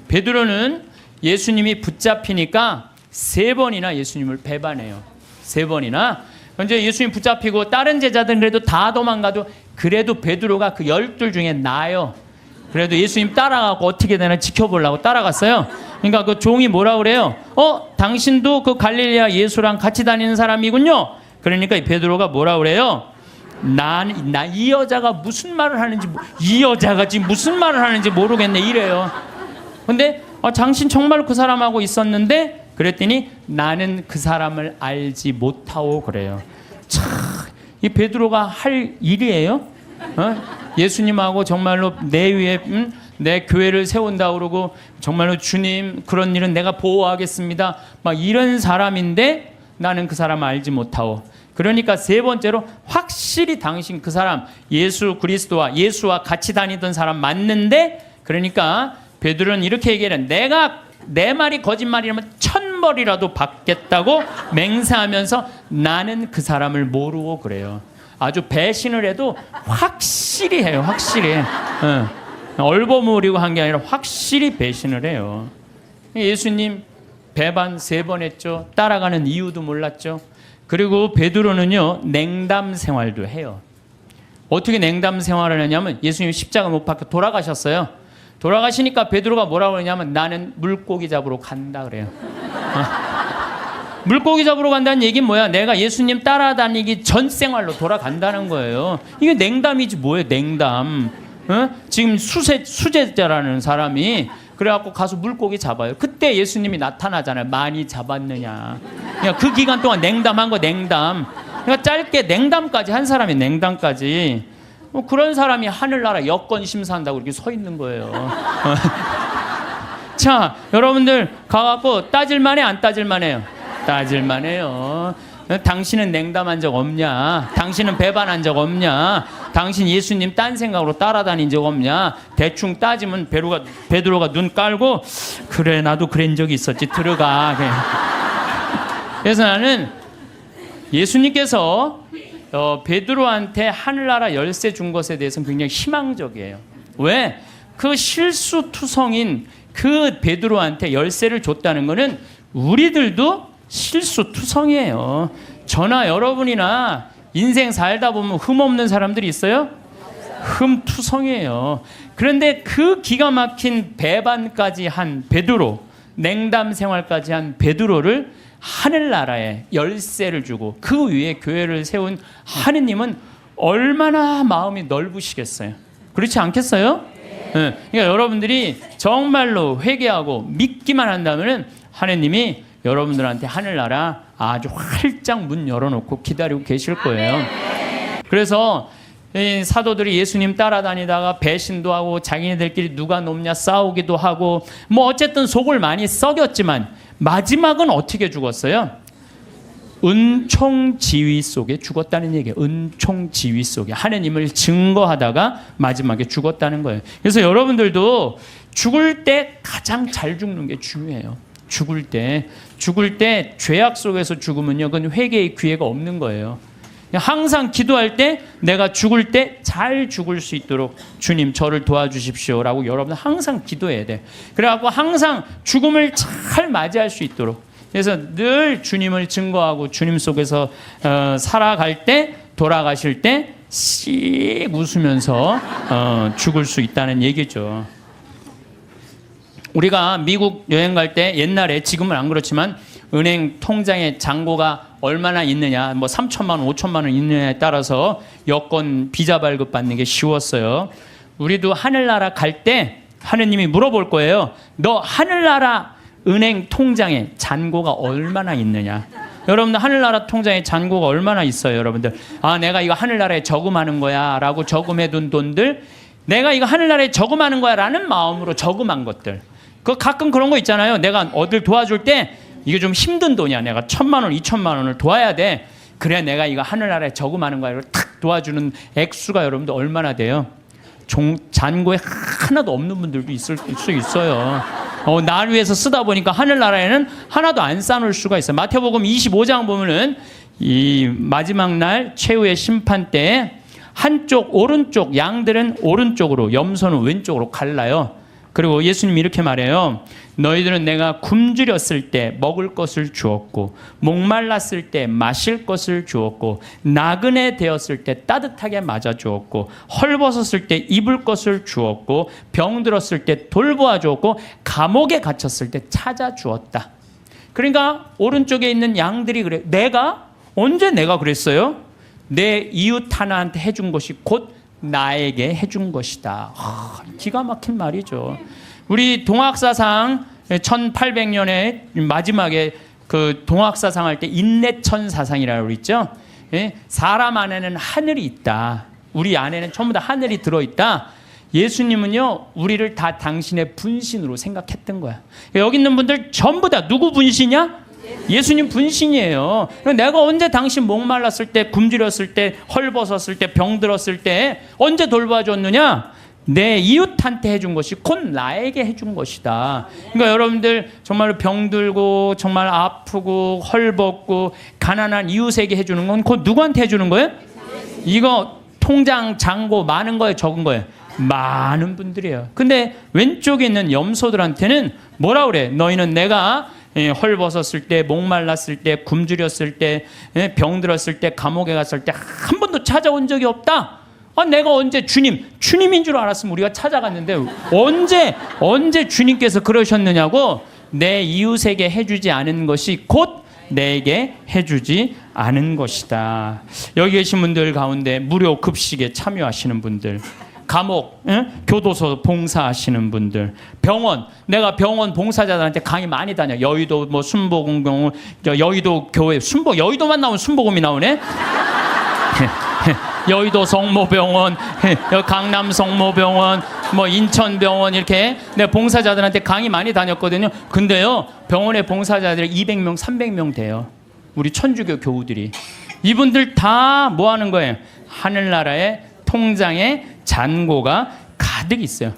베드로는 예수님이 붙잡히니까 3번이나 예수님을 배반해요. 3번이나. 이제 예수님 붙잡히고 다른 제자들은 그래도 다 도망가도 그래도 베드로가 그 12 중에 나아요. 그래도 예수님 따라가고 어떻게 되나 지켜보려고 따라갔어요. 그러니까 그 종이 뭐라 그래요? 당신도 그 갈릴리아 예수랑 같이 다니는 사람이군요. 그러니까 베드로가 뭐라 그래요? 이 여자가 무슨 말을 하는지, 이 여자가 지금 무슨 말을 하는지 모르겠네 이래요. 근데 당신 정말 그 사람하고 있었는데 그랬더니 나는 그 사람을 알지 못하오 그래요. 참, 이 베드로가 할 일이에요? 예수님하고 정말로 내 위에 내 교회를 세운다 그러고 정말로 주님 그런 일은 내가 보호하겠습니다. 막 이런 사람인데 나는 그 사람을 알지 못하오. 그러니까 3번째로 확실히 당신 그 사람 예수 그리스도와 예수와 같이 다니던 사람 맞는데, 그러니까 베드로는 이렇게 얘기해요. 내가 내 말이 거짓말이라면 1000벌이라도 받겠다고 맹세하면서 나는 그 사람을 모르고 그래요. 아주 배신을 해도 확실히 해요. 확실히. 얼버무리고 한 게 아니라 확실히 배신을 해요. 예수님 배반 3번 했죠. 따라가는 이유도 몰랐죠. 그리고 베드로는요 냉담 생활도 해요. 어떻게 냉담 생활을 하냐면 예수님 십자가 못 박혀 돌아가셨어요. 돌아가시니까 베드로가 뭐라고 그러냐면 나는 물고기 잡으러 간다 그래요. 물고기 잡으러 간다는 얘기는 뭐야? 내가 예수님 따라다니기 전 생활로 돌아간다는 거예요. 이게 냉담이지 뭐예요? 냉담. 지금 수제자라는 사람이 그래갖고 가서 물고기 잡아요. 그때 예수님이 나타나잖아요. 많이 잡았느냐. 그냥 그 기간 동안 냉담한 거 냉담. 그러니까 짧게 냉담까지 한 사람이 냉담까지. 그런 사람이 하늘나라 여권 심사한다고 이렇게 서 있는 거예요. 자, 여러분들 가갖고 따질만해 안 따질만해요? 따질만해요. 당신은 냉담한 적 없냐? 당신은 배반한 적 없냐? 당신 예수님 딴 생각으로 따라다닌 적 없냐? 대충 따지면 베드로가 눈 깔고 그래 나도 그런 적이 있었지 들어가. 그래서 나는 예수님께서 베드로한테 하늘나라 열쇠 준 것에 대해서는 굉장히 희망적이에요. 왜? 그 실수투성인 그 베드로한테 열쇠를 줬다는 것은 우리들도 실수투성이에요. 저나 여러분이나 인생 살다 보면 흠없는 사람들이 있어요? 흠투성이에요. 그런데 그 기가 막힌 배반까지 한 베드로, 냉담 생활까지 한 베드로를 하늘나라에 열쇠를 주고 그 위에 교회를 세운 하느님은 얼마나 마음이 넓으시겠어요. 그렇지 않겠어요? 네. 그러니까 여러분들이 정말로 회개하고 믿기만 한다면 하느님이 여러분들한테 하늘나라 아주 활짝 문 열어놓고 기다리고 계실 거예요. 그래서 사도들이 예수님 따라다니다가 배신도 하고 자기네들끼리 누가 높냐 싸우기도 하고 뭐 어쨌든 속을 많이 썩였지만 마지막은 어떻게 죽었어요? 은총지휘 속에 죽었다는 얘기예요. 은총지휘 속에 하느님을 증거하다가 마지막에 죽었다는 거예요. 그래서 여러분들도 죽을 때 가장 잘 죽는 게 중요해요. 죽을 때 죄악 속에서 죽으면요, 그건 회개의 기회가 없는 거예요. 항상 기도할 때 내가 죽을 때 잘 죽을 수 있도록 주님 저를 도와주십시오라고 여러분 항상 기도해야 돼. 그래갖고 항상 죽음을 잘 맞이할 수 있도록. 그래서 늘 주님을 증거하고 주님 속에서 살아갈 때, 돌아가실 때 씩 웃으면서 죽을 수 있다는 얘기죠. 우리가 미국 여행 갈 때 옛날에, 지금은 안 그렇지만 은행 통장에 잔고가 얼마나 있느냐, 뭐 3천만 원, 5천만 원 있느냐에 따라서 여권 비자 발급 받는 게 쉬웠어요. 우리도 하늘나라 갈 때 하느님이 물어볼 거예요. 너 하늘나라 은행 통장에 잔고가 얼마나 있느냐. 여러분들 하늘나라 통장에 잔고가 얼마나 있어요, 여러분들? 아, 내가 이거 하늘나라에 저금하는 거야 라고 저금해둔 돈들, 내가 이거 하늘나라에 저금하는 거야 라는 마음으로 저금한 것들. 그 가끔 그런 거 있잖아요. 내가 어딜 도와줄 때 이게 좀 힘든 돈이야. 내가 1,000만 원, 2,000만 원을 도와야 돼. 그래 내가 이거 하늘나라에 저금하는 거야. 탁 도와주는 액수가 여러분들 얼마나 돼요? 잔고에 하나도 없는 분들도 있을 수 있어요. 날 위해서 쓰다 보니까 하늘나라에는 하나도 안 쌓아놓을 수가 있어요. 마태복음 25장 보면은 이 마지막 날 최후의 심판 때 한쪽 오른쪽 양들은 오른쪽으로, 염소는 왼쪽으로 갈라요. 그리고 예수님이 이렇게 말해요. 너희들은 내가 굶주렸을 때 먹을 것을 주었고, 목말랐을 때 마실 것을 주었고, 나그네 되었을 때 따뜻하게 맞아 주었고, 헐벗었을 때 입을 것을 주었고, 병들었을 때 돌보아 주었고, 감옥에 갇혔을 때 찾아 주었다. 그러니까 오른쪽에 있는 양들이 그래. 언제 내가 그랬어요? 내 이웃 하나한테 해준 것이 곧 나에게 해준 것이다. 기가 막힌 말이죠. 우리 동학사상 1800년에 마지막에 그 동학사상 할 때 인내천 사상이라고 있죠. 사람 안에는 하늘이 있다. 우리 안에는 전부 다 하늘이 들어있다. 예수님은요, 우리를 다 당신의 분신으로 생각했던 거야. 여기 있는 분들 전부 다 누구 분신이야? 예수님 분신이에요. 내가 언제 당신 목말랐을 때, 굶주렸을 때, 헐벗었을 때, 병들었을 때 언제 돌봐줬느냐? 내 이웃한테 해준 것이 곧 나에게 해준 것이다. 그러니까 여러분들 정말 병들고 정말 아프고 헐벗고 가난한 이웃에게 해주는 건 곧 누구한테 해주는 거예요? 이거 통장 잔고 많은 거예요, 적은 거예요? 많은 분들이에요. 근데 왼쪽에 있는 염소들한테는 뭐라 그래? 너희는 내가 헐벗었을 때, 목말랐을 때, 굶주렸을 때, 병들었을 때, 감옥에 갔을 때 한 번도 찾아온 적이 없다. 내가 언제 주님인 줄 알았으면 우리가 찾아갔는데 언제 주님께서 그러셨느냐고. 내 이웃에게 해주지 않은 것이 곧 내게 해주지 않은 것이다. 여기 계신 분들 가운데 무료 급식에 참여하시는 분들, 감옥, 교도소 봉사하시는 분들, 병원, 내가 병원 봉사자들한테 강의 많이 다녀. 여의도 뭐 순복음병원, 여의도 교회, 여의도만 나오면 순복음이 나오네. 여의도 성모병원, 강남 성모병원, 뭐 인천병원, 이렇게 내 봉사자들한테 강의 많이 다녔거든요. 근데요, 병원의 봉사자들이 200명, 300명 돼요. 우리 천주교 교우들이. 이분들 다 뭐 하는 거예요? 하늘나라의 통장에 잔고가 가득 있어요.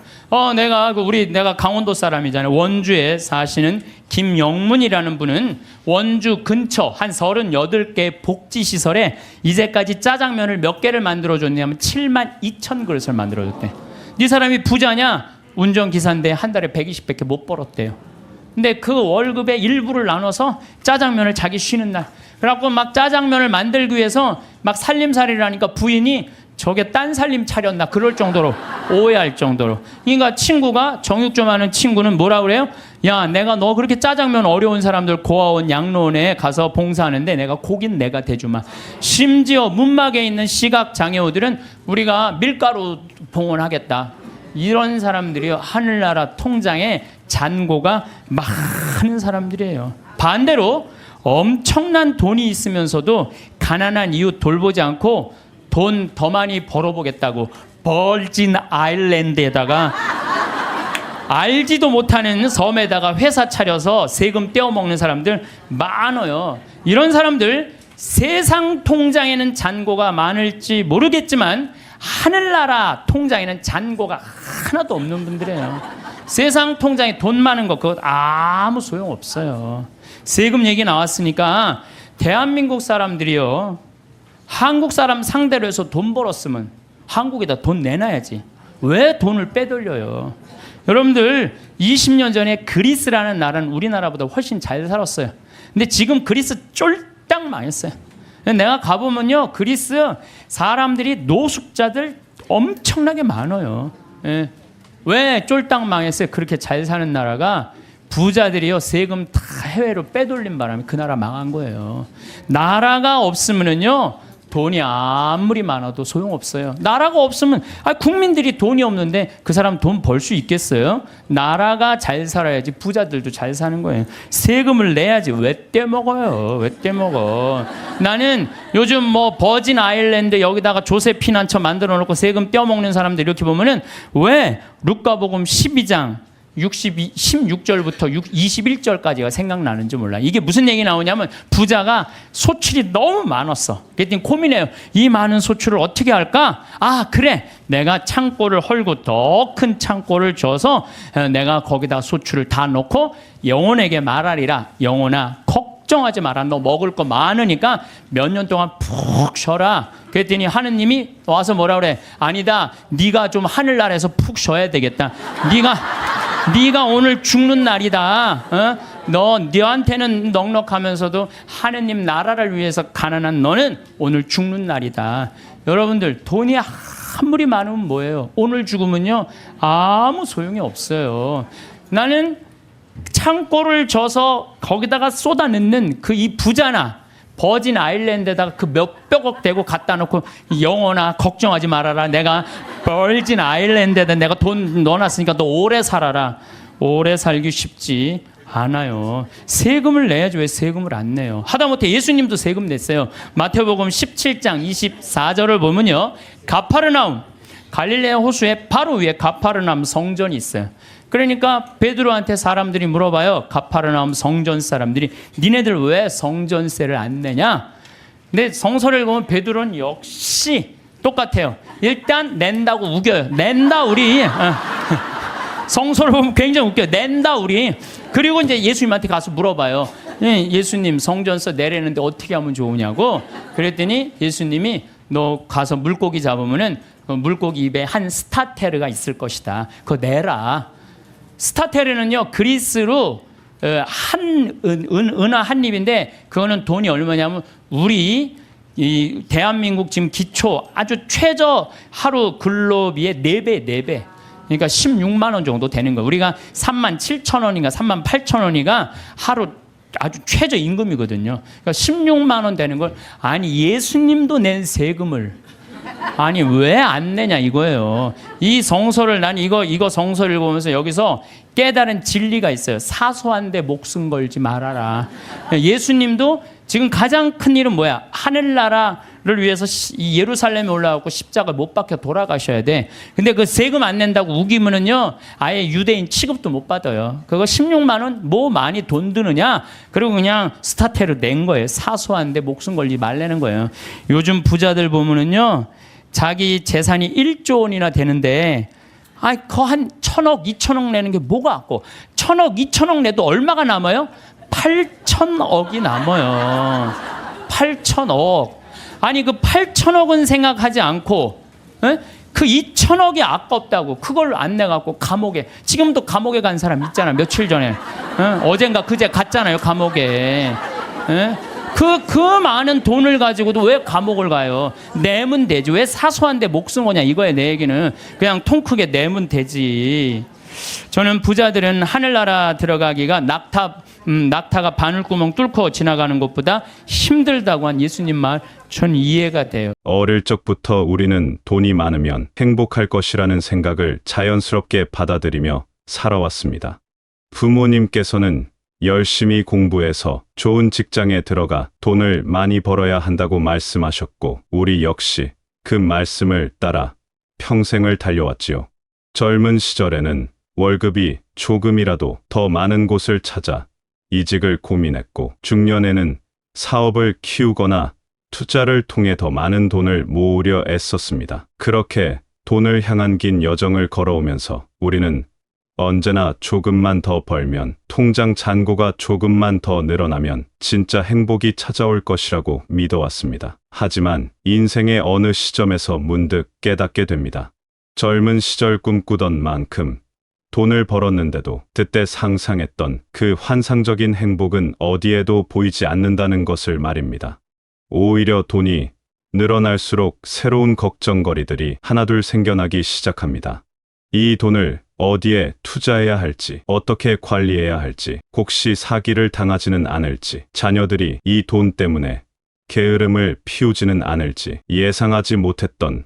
내가 강원도 사람이잖아요. 원주에 사시는 김영문이라는 분은 원주 근처 한 38개 복지시설에 이제까지 짜장면을 몇 개를 만들어줬냐면 7만 2천 그릇을 만들어줬대. 이 사람이 부자냐? 운전기사인데 한 달에 120밖에 못 벌었대요. 근데 그 월급의 일부를 나눠서 짜장면을 자기 쉬는 날, 그래갖고 막 짜장면을 만들기 위해서 막 살림살이를 하니까 부인이 저게 딴 살림 차렸나 그럴 정도로 오해할 정도로. 그러니까 친구가 정육 좀 하는 친구는 뭐라 그래요? 야, 내가 너 그렇게 짜장면 어려운 사람들 고아원 양로원에 가서 봉사하는데 내가 고긴 내가 대주마. 심지어 문막에 있는 시각장애우들은 우리가 밀가루 봉헌하겠다. 이런 사람들이 하늘나라 통장에 잔고가 많은 사람들이에요. 반대로 엄청난 돈이 있으면서도 가난한 이웃 돌보지 않고 돈 더 많이 벌어보겠다고 벌진 아일랜드에다가 알지도 못하는 섬에다가 회사 차려서 세금 떼어먹는 사람들 많아요. 이런 사람들 세상 통장에는 잔고가 많을지 모르겠지만 하늘나라 통장에는 잔고가 하나도 없는 분들이에요. 세상 통장에 돈 많은 거 그거 아무 소용없어요. 세금 얘기 나왔으니까 대한민국 사람들이요, 한국 사람 상대로 해서 돈 벌었으면 한국에다 돈 내놔야지. 왜 돈을 빼돌려요? 여러분들 20년 전에 그리스라는 나라는 우리나라보다 훨씬 잘 살았어요. 근데 지금 그리스 쫄딱 망했어요. 내가 가보면요, 그리스 사람들이 노숙자들 엄청나게 많아요. 예. 왜 쫄딱 망했어요? 그렇게 잘 사는 나라가 부자들이요 세금 다 해외로 빼돌린 바람에 그 나라 망한 거예요. 나라가 없으면은요 돈이 아무리 많아도 소용없어요. 나라가 없으면 국민들이 돈이 없는데 그 사람 돈 벌 수 있겠어요? 나라가 잘 살아야지 부자들도 잘 사는 거예요. 세금을 내야지. 왜 떼먹어요? 왜 떼먹어? 나는 요즘 뭐 버진 아일랜드 여기다가 조세 피난처 만들어 놓고 세금 떼어먹는 사람들 이렇게 보면은 왜 루카복음 12장 16절부터 21절까지가 생각나는지 몰라. 이게 무슨 얘기 나오냐면 부자가 소출이 너무 많았어. 그랬더니 고민해요. 이 많은 소출을 어떻게 할까? 그래. 내가 창고를 헐고 더 큰 창고를 줘서 내가 거기다 소출을 다 넣고 영혼에게 말하리라. 영혼아 걱정하지 마라. 너 먹을 거 많으니까 몇 년 동안 푹 쉬어라. 그랬더니 하느님이 와서 뭐라 그래? 아니다. 네가 좀 하늘나라에서 푹 쉬어야 되겠다. 네가 오늘 죽는 날이다. 너한테는 넉넉하면서도 하느님 나라를 위해서 가난한 너는 오늘 죽는 날이다. 여러분들 돈이 아무리 많으면 뭐예요? 오늘 죽으면요 아무 소용이 없어요. 나는 창고를 져서 거기다가 쏟아넣는 그 이 부자나 버진 아일랜드에다가 그 몇백억 대고 갖다 놓고 영혼아 걱정하지 말아라. 내가 버진 아일랜드에다 내가 돈 넣어놨으니까 너 오래 살아라. 오래 살기 쉽지 않아요. 세금을 내야지 왜 세금을 안 내요? 하다못해 예수님도 세금 냈어요. 마태복음 17장 24절을 보면요, 가파르나움 갈릴레아 호수의 바로 위에 가파르나움 성전이 있어요. 그러니까 베드로한테 사람들이 물어봐요. 가파르나움 성전 사람들이 니네들 왜 성전세를 안 내냐? 근데 성서를 보면 베드로는 역시 똑같아요. 일단 낸다고 우겨요. 낸다 우리. 성서를 보면 굉장히 웃겨요. 낸다 우리. 그리고 이제 예수님한테 가서 물어봐요. 예수님 성전세 내려는데 어떻게 하면 좋으냐고. 그랬더니 예수님이 너 가서 물고기 잡으면은 그 물고기 입에 한 스타테르가 있을 것이다. 그거 내라. 스타테르는요 그리스로 은하 한 입인데 그거는 돈이 얼마냐면 우리 이 대한민국 지금 기초 아주 최저 하루 근로비의 4배 그러니까 16만 원 정도 되는 거예요. 우리가 3만 7천 원인가 3만 8천 원이가 하루 아주 최저 임금이거든요. 그러니까 16만 원 되는 걸 아니 예수님도 낸 세금을 아니 왜 안 내냐 이거예요. 이 성서를 난 이거 성서를 읽으면서 여기서 깨달은 진리가 있어요. 사소한데 목숨 걸지 말아라. 예수님도 지금 가장 큰 일은 뭐야? 하늘나라를 위해서 예루살렘에 올라가고 십자가 못 박혀 돌아가셔야 돼. 근데 그 세금 안 낸다고 우기면은요 아예 유대인 취급도 못 받아요. 그거 16만 원 뭐 많이 돈 드느냐? 그리고 그냥 스타테로 낸 거예요. 사소한데 목숨 걸지 말라는 거예요. 요즘 부자들 보면은요 자기 재산이 1조 원이나 되는데 그 한 1000억, 2000억 내는 게 뭐가 아까워? 1000억, 2000억 내도 얼마가 남아요? 8000억이 남아요. 8000억. 아니 그 8000억은 생각하지 않고 에? 그 2000억이 아깝다고 그걸 안 내갖고 감옥에, 지금도 감옥에 간 사람 있잖아. 며칠 전에 어젠가 그제 갔잖아요 감옥에. 그 많은 돈을 가지고도 왜 감옥을 가요? 내면 되지. 왜 사소한데 목숨 거냐 이거야. 내 얘기는 그냥 통 크게 내면 되지. 저는 부자들은 하늘나라 들어가기가 낙타가 바늘구멍 뚫고 지나가는 것보다 힘들다고 한 예수님 말 전 이해가 돼요. 어릴 적부터 우리는 돈이 많으면 행복할 것이라는 생각을 자연스럽게 받아들이며 살아왔습니다. 부모님께서는 열심히 공부해서 좋은 직장에 들어가 돈을 많이 벌어야 한다고 말씀하셨고, 우리 역시 그 말씀을 따라 평생을 달려왔지요. 젊은 시절에는 월급이 조금이라도 더 많은 곳을 찾아 이직을 고민했고, 중년에는 사업을 키우거나 투자를 통해 더 많은 돈을 모으려 애썼습니다. 그렇게 돈을 향한 긴 여정을 걸어오면서 우리는 언제나 조금만 더 벌면, 통장 잔고가 조금만 더 늘어나면 진짜 행복이 찾아올 것이라고 믿어왔습니다. 하지만 인생의 어느 시점에서 문득 깨닫게 됩니다. 젊은 시절 꿈꾸던 만큼 돈을 벌었는데도 그때 상상했던 그 환상적인 행복은 어디에도 보이지 않는다는 것을 말입니다. 오히려 돈이 늘어날수록 새로운 걱정거리들이 하나둘 생겨나기 시작합니다. 이 돈을 어디에 투자해야 할지, 어떻게 관리해야 할지, 혹시 사기를 당하지는 않을지, 자녀들이 이 돈 때문에 게으름을 피우지는 않을지, 예상하지 못했던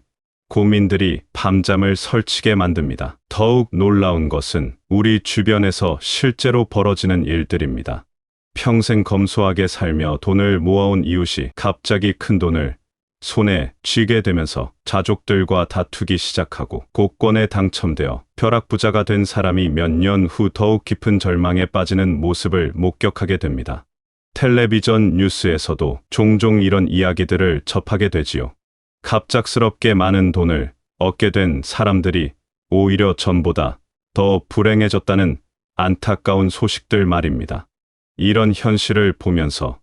고민들이 밤잠을 설치게 만듭니다. 더욱 놀라운 것은 우리 주변에서 실제로 벌어지는 일들입니다. 평생 검소하게 살며 돈을 모아온 이웃이 갑자기 큰 돈을 손에 쥐게 되면서 가족들과 다투기 시작하고, 복권에 당첨되어 벼락부자가 된 사람이 몇 년 후 더욱 깊은 절망에 빠지는 모습을 목격하게 됩니다. 텔레비전 뉴스에서도 종종 이런 이야기들을 접하게 되지요. 갑작스럽게 많은 돈을 얻게 된 사람들이 오히려 전보다 더 불행해졌다는 안타까운 소식들 말입니다. 이런 현실을 보면서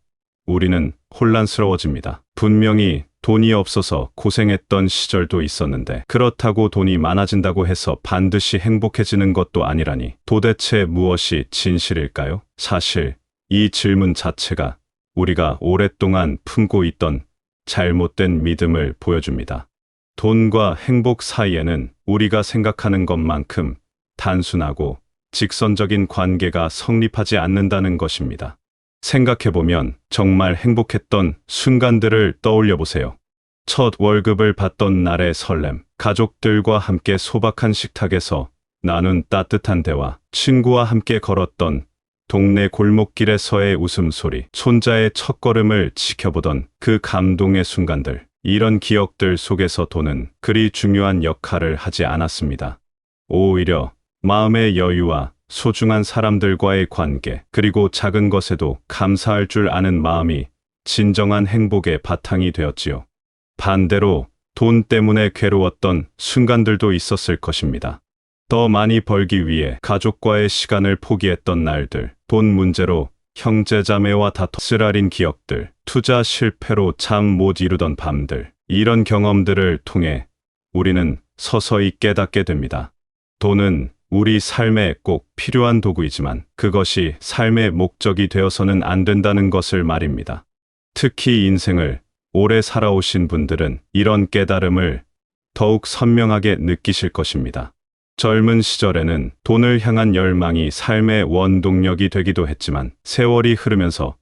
우리는 혼란스러워집니다. 분명히 돈이 없어서 고생했던 시절도 있었는데, 그렇다고 돈이 많아진다고 해서 반드시 행복해지는 것도 아니라니, 도대체 무엇이 진실일까요? 사실 이 질문 자체가 우리가 오랫동안 품고 있던 잘못된 믿음을 보여줍니다. 돈과 행복 사이에는 우리가 생각하는 것만큼 단순하고 직선적인 관계가 성립하지 않는다는 것입니다. 생각해보면 정말 행복했던 순간들을 떠올려 보세요. 첫 월급을 받던 날의 설렘, 가족들과 함께 소박한 식탁에서 나눈 따뜻한 대화, 친구와 함께 걸었던 동네 골목길에서의 웃음소리, 손자의 첫걸음을 지켜보던 그 감동의 순간들. 이런 기억들 속에서 돈은 그리 중요한 역할을 하지 않았습니다. 오히려 마음의 여유와 소중한 사람들과의 관계, 그리고 작은 것에도 감사할 줄 아는 마음이 진정한 행복의 바탕이 되었지요. 반대로 돈 때문에 괴로웠던 순간들도 있었을 것입니다. 더 많이 벌기 위해 가족과의 시간을 포기했던 날들, 돈 문제로 형제자매와 다퉈 쓰라린 기억들, 투자 실패로 잠 못 이루던 밤들. 이런 경험들을 통해 우리는 서서히 깨닫게 됩니다. 돈은 우리 삶에 꼭 필요한 도구이지만 그것이 삶의 목적이 되어서는 안 된다는 것을 말입니다. 특히 인생을 오래 살아오신 분들은 이런 깨달음을 더욱 선명하게 느끼실 것입니다. 젊은 시절에는 돈을 향한 열망이 삶의 원동력이 되기도 했지만, 세월이 흐르면서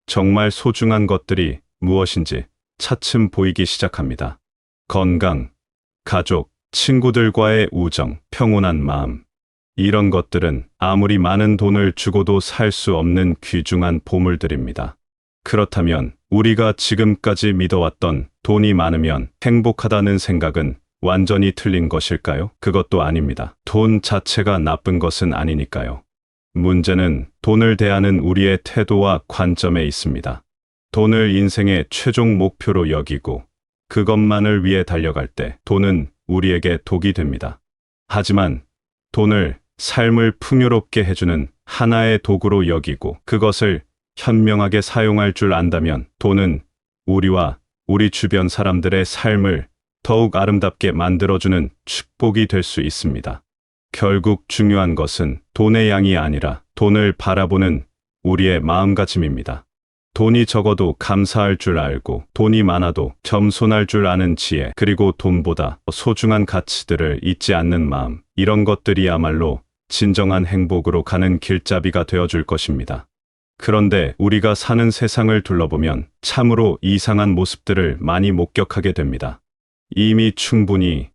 정말 소중한 것들이 무엇인지 차츰 보이기 시작합니다. 건강, 가족, 친구들과의 우정, 평온한 마음. 이런 것들은 아무리 많은 돈을 주고도 살 수 없는 귀중한 보물들입니다. 그렇다면 우리가 지금까지 믿어왔던 돈이 많으면 행복하다는 생각은 완전히 틀린 것일까요? 그것도 아닙니다. 돈 자체가 나쁜 것은 아니니까요. 문제는 돈을 대하는 우리의 태도와 관점에 있습니다. 돈을 인생의 최종 목표로 여기고 그것만을 위해 달려갈 때 돈은 우리에게 독이 됩니다. 하지만 돈을 삶을 풍요롭게 해주는 하나의 도구로 여기고 그것을 현명하게 사용할 줄 안다면 돈은 우리와 우리 주변 사람들의 삶을 더욱 아름답게 만들어주는 축복이 될 수 있습니다. 결국 중요한 것은 돈의 양이 아니라 돈을 바라보는 우리의 마음가짐입니다. 돈이 적어도 감사할 줄 알고 돈이 많아도 겸손할 줄 아는 지혜, 그리고 돈보다 소중한 가치들을 잊지 않는 마음, 이런 것들이야말로 진정한 행복으로 가는 길잡이가 되어줄 것입니다. 그런데 우리가 사는 세상을 둘러보면 참으로 이상한 모습들을 많이 목격하게 됩니다. 이미 충분히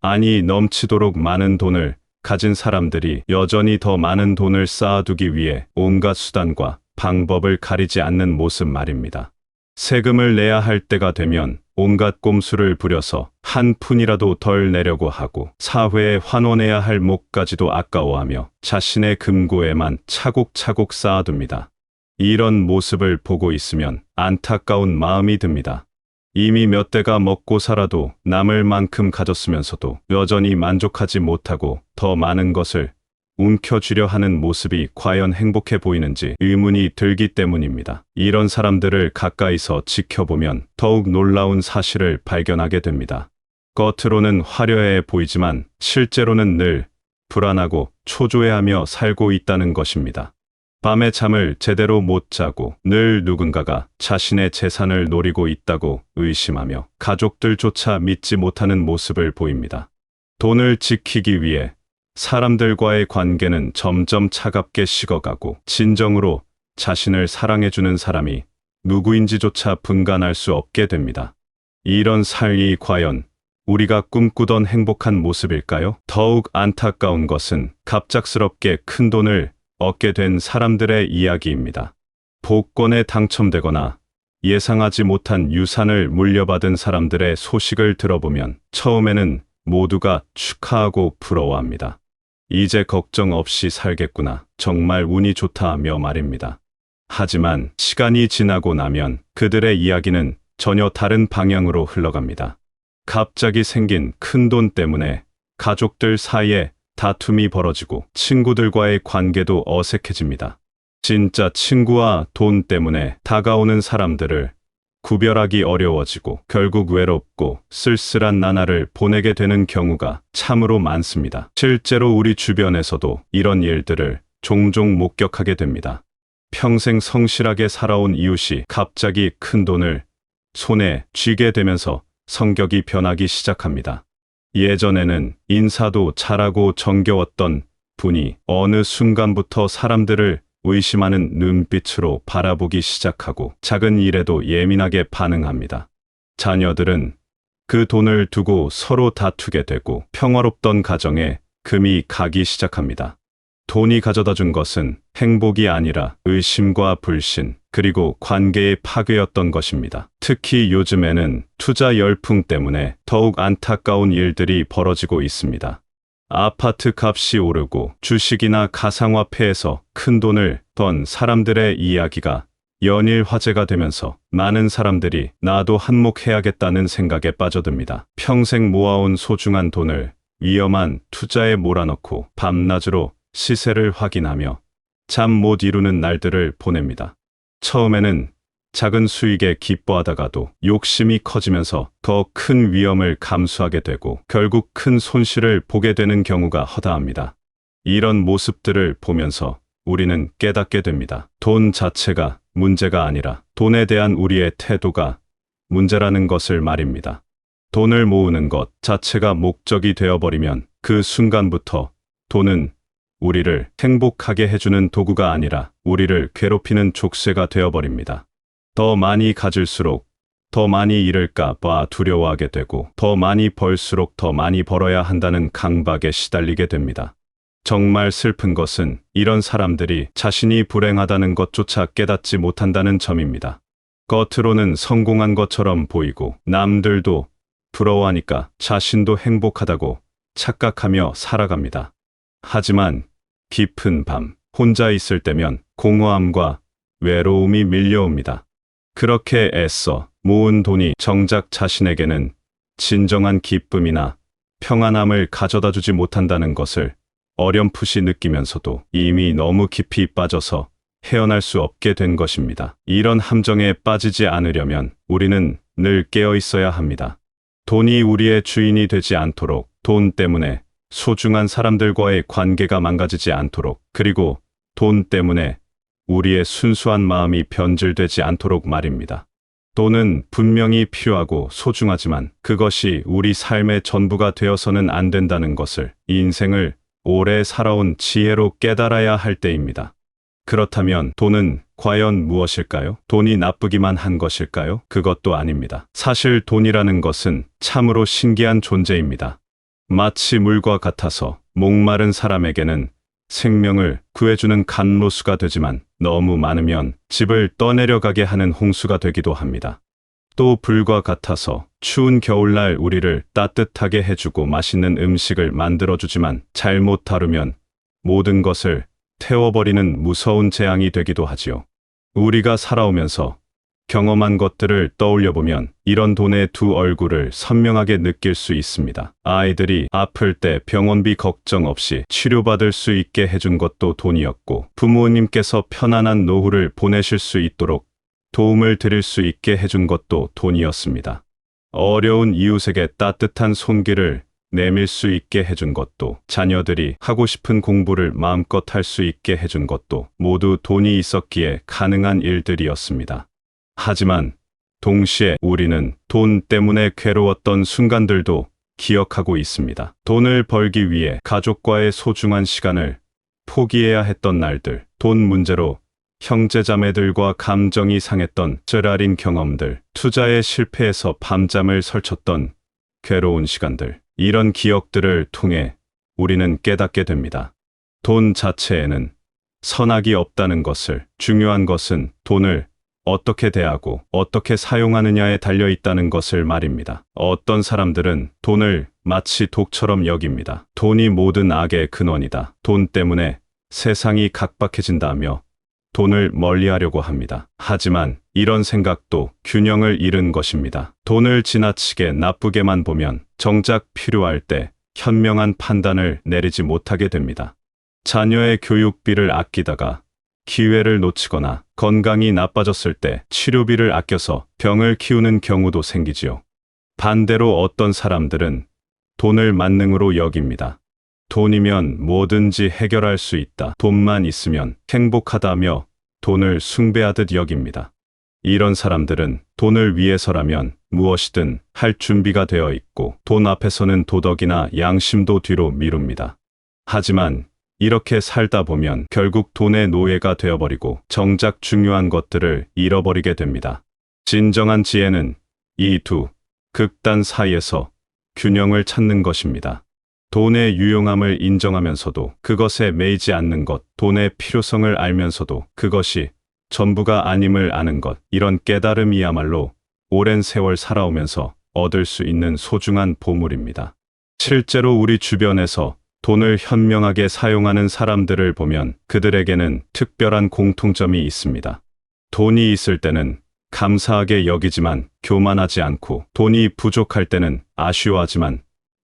넘치도록 많은 돈을 가진 사람들이 여전히 더 많은 돈을 쌓아두기 위해 온갖 수단과 방법을 가리지 않는 모습 말입니다. 세금을 내야 할 때가 되면 온갖 꼼수를 부려서 한 푼이라도 덜 내려고 하고 사회에 환원해야 할 몫까지도 아까워하며 자신의 금고에만 차곡차곡 쌓아둡니다. 이런 모습을 보고 있으면 안타까운 마음이 듭니다. 이미 몇 대가 먹고 살아도 남을 만큼 가졌으면서도 여전히 만족하지 못하고 더 많은 것을 움켜쥐려 하는 모습이 과연 행복해 보이는지 의문이 들기 때문입니다. 이런 사람들을 가까이서 지켜보면 더욱 놀라운 사실을 발견하게 됩니다. 겉으로는 화려해 보이지만 실제로는 늘 불안하고 초조해하며 살고 있다는 것입니다. 밤에 잠을 제대로 못 자고 늘 누군가가 자신의 재산을 노리고 있다고 의심하며 가족들조차 믿지 못하는 모습을 보입니다. 돈을 지키기 위해 사람들과의 관계는 점점 차갑게 식어가고 진정으로 자신을 사랑해주는 사람이 누구인지조차 분간할 수 없게 됩니다. 이런 삶이 과연 우리가 꿈꾸던 행복한 모습일까요? 더욱 안타까운 것은 갑작스럽게 큰 돈을 얻게 된 사람들의 이야기입니다. 복권에 당첨되거나 예상하지 못한 유산을 물려받은 사람들의 소식을 들어보면 처음에는 모두가 축하하고 부러워합니다. 이제 걱정 없이 살겠구나. 정말 운이 좋다 하며 말입니다. 하지만 시간이 지나고 나면 그들의 이야기는 전혀 다른 방향으로 흘러갑니다. 갑자기 생긴 큰 돈 때문에 가족들 사이에 다툼이 벌어지고 친구들과의 관계도 어색해집니다. 진짜 친구와 돈 때문에 다가오는 사람들을 구별하기 어려워지고 결국 외롭고 쓸쓸한 나날을 보내게 되는 경우가 참으로 많습니다. 실제로 우리 주변에서도 이런 일들을 종종 목격하게 됩니다. 평생 성실하게 살아온 이웃이 갑자기 큰 돈을 손에 쥐게 되면서 성격이 변하기 시작합니다. 예전에는 인사도 잘하고 정겨웠던 분이 어느 순간부터 사람들을 의심하는 눈빛으로 바라보기 시작하고 작은 일에도 예민하게 반응합니다. 자녀들은 그 돈을 두고 서로 다투게 되고 평화롭던 가정에 금이 가기 시작합니다. 돈이 가져다 준 것은 행복이 아니라 의심과 불신, 그리고 관계의 파괴였던 것입니다. 특히 요즘에는 투자 열풍 때문에 더욱 안타까운 일들이 벌어지고 있습니다. 아파트 값이 오르고 주식이나 가상화폐에서 큰 돈을 번 사람들의 이야기가 연일 화제가 되면서 많은 사람들이 나도 한몫해야겠다는 생각에 빠져듭니다. 평생 모아온 소중한 돈을 위험한 투자에 몰아넣고 밤낮으로 시세를 확인하며 잠 못 이루는 날들을 보냅니다. 처음에는 작은 수익에 기뻐하다가도 욕심이 커지면서 더 큰 위험을 감수하게 되고 결국 큰 손실을 보게 되는 경우가 허다합니다. 이런 모습들을 보면서 우리는 깨닫게 됩니다. 돈 자체가 문제가 아니라 돈에 대한 우리의 태도가 문제라는 것을 말입니다. 돈을 모으는 것 자체가 목적이 되어버리면 그 순간부터 돈은 우리를 행복하게 해주는 도구가 아니라 우리를 괴롭히는 족쇄가 되어버립니다. 더 많이 가질수록 더 많이 잃을까 봐 두려워하게 되고 더 많이 벌수록 더 많이 벌어야 한다는 강박에 시달리게 됩니다. 정말 슬픈 것은 이런 사람들이 자신이 불행하다는 것조차 깨닫지 못한다는 점입니다. 겉으로는 성공한 것처럼 보이고 남들도 부러워하니까 자신도 행복하다고 착각하며 살아갑니다. 하지만 깊은 밤 혼자 있을 때면 공허함과 외로움이 밀려옵니다. 그렇게 애써 모은 돈이 정작 자신에게는 진정한 기쁨이나 평안함을 가져다 주지 못한다는 것을 어렴풋이 느끼면서도 이미 너무 깊이 빠져서 헤어날 수 없게 된 것입니다. 이런 함정에 빠지지 않으려면 우리는 늘 깨어 있어야 합니다. 돈이 우리의 주인이 되지 않도록, 돈 때문에 소중한 사람들과의 관계가 망가지지 않도록, 그리고 돈 때문에 우리의 순수한 마음이 변질되지 않도록 말입니다. 돈은 분명히 필요하고 소중하지만 그것이 우리 삶의 전부가 되어서는 안 된다는 것을 이 인생을 오래 살아온 지혜로 깨달아야 할 때입니다. 그렇다면 돈은 과연 무엇일까요? 돈이 나쁘기만 한 것일까요? 그것도 아닙니다. 사실 돈이라는 것은 참으로 신기한 존재입니다. 마치 물과 같아서 목마른 사람에게는 생명을 구해주는 간로수가 되지만 너무 많으면 집을 떠내려가게 하는 홍수가 되기도 합니다. 또 불과 같아서 추운 겨울날 우리를 따뜻하게 해주고 맛있는 음식을 만들어주지만 잘못 다루면 모든 것을 태워버리는 무서운 재앙이 되기도 하지요. 우리가 살아오면서 경험한 것들을 떠올려보면 이런 돈의 두 얼굴을 선명하게 느낄 수 있습니다. 아이들이 아플 때 병원비 걱정 없이 치료받을 수 있게 해준 것도 돈이었고, 부모님께서 편안한 노후를 보내실 수 있도록 도움을 드릴 수 있게 해준 것도 돈이었습니다. 어려운 이웃에게 따뜻한 손길을 내밀 수 있게 해준 것도, 자녀들이 하고 싶은 공부를 마음껏 할 수 있게 해준 것도 모두 돈이 있었기에 가능한 일들이었습니다. 하지만 동시에 우리는 돈 때문에 괴로웠던 순간들도 기억하고 있습니다. 돈을 벌기 위해 가족과의 소중한 시간을 포기해야 했던 날들, 돈 문제로 형제자매들과 감정이 상했던 쓰라린 경험들, 투자에 실패해서 밤잠을 설쳤던 괴로운 시간들, 이런 기억들을 통해 우리는 깨닫게 됩니다. 돈 자체에는 선악이 없다는 것을, 중요한 것은 돈을 어떻게 대하고 어떻게 사용하느냐에 달려 있다는 것을 말입니다. 어떤 사람들은 돈을 마치 독처럼 여깁니다. 돈이 모든 악의 근원이다. 돈 때문에 세상이 각박해진다며 돈을 멀리하려고 합니다. 하지만 이런 생각도 균형을 잃은 것입니다. 돈을 지나치게 나쁘게만 보면 정작 필요할 때 현명한 판단을 내리지 못하게 됩니다. 자녀의 교육비를 아끼다가 기회를 놓치거나 건강이 나빠졌을 때 치료비를 아껴서 병을 키우는 경우도 생기지요. 반대로 어떤 사람들은 돈을 만능으로 여깁니다. 돈이면 뭐든지 해결할 수 있다. 돈만 있으면 행복하다며 돈을 숭배하듯 여깁니다. 이런 사람들은 돈을 위해서라면 무엇이든 할 준비가 되어 있고 돈 앞에서는 도덕이나 양심도 뒤로 미룹니다. 하지만 이렇게 살다 보면 결국 돈의 노예가 되어버리고 정작 중요한 것들을 잃어버리게 됩니다. 진정한 지혜는 이 두 극단 사이에서 균형을 찾는 것입니다. 돈의 유용함을 인정하면서도 그것에 매이지 않는 것, 돈의 필요성을 알면서도 그것이 전부가 아님을 아는 것, 이런 깨달음이야말로 오랜 세월 살아오면서 얻을 수 있는 소중한 보물입니다. 실제로 우리 주변에서 돈을 현명하게 사용하는 사람들을 보면 그들에게는 특별한 공통점이 있습니다. 돈이 있을 때는 감사하게 여기지만 교만하지 않고, 돈이 부족할 때는 아쉬워하지만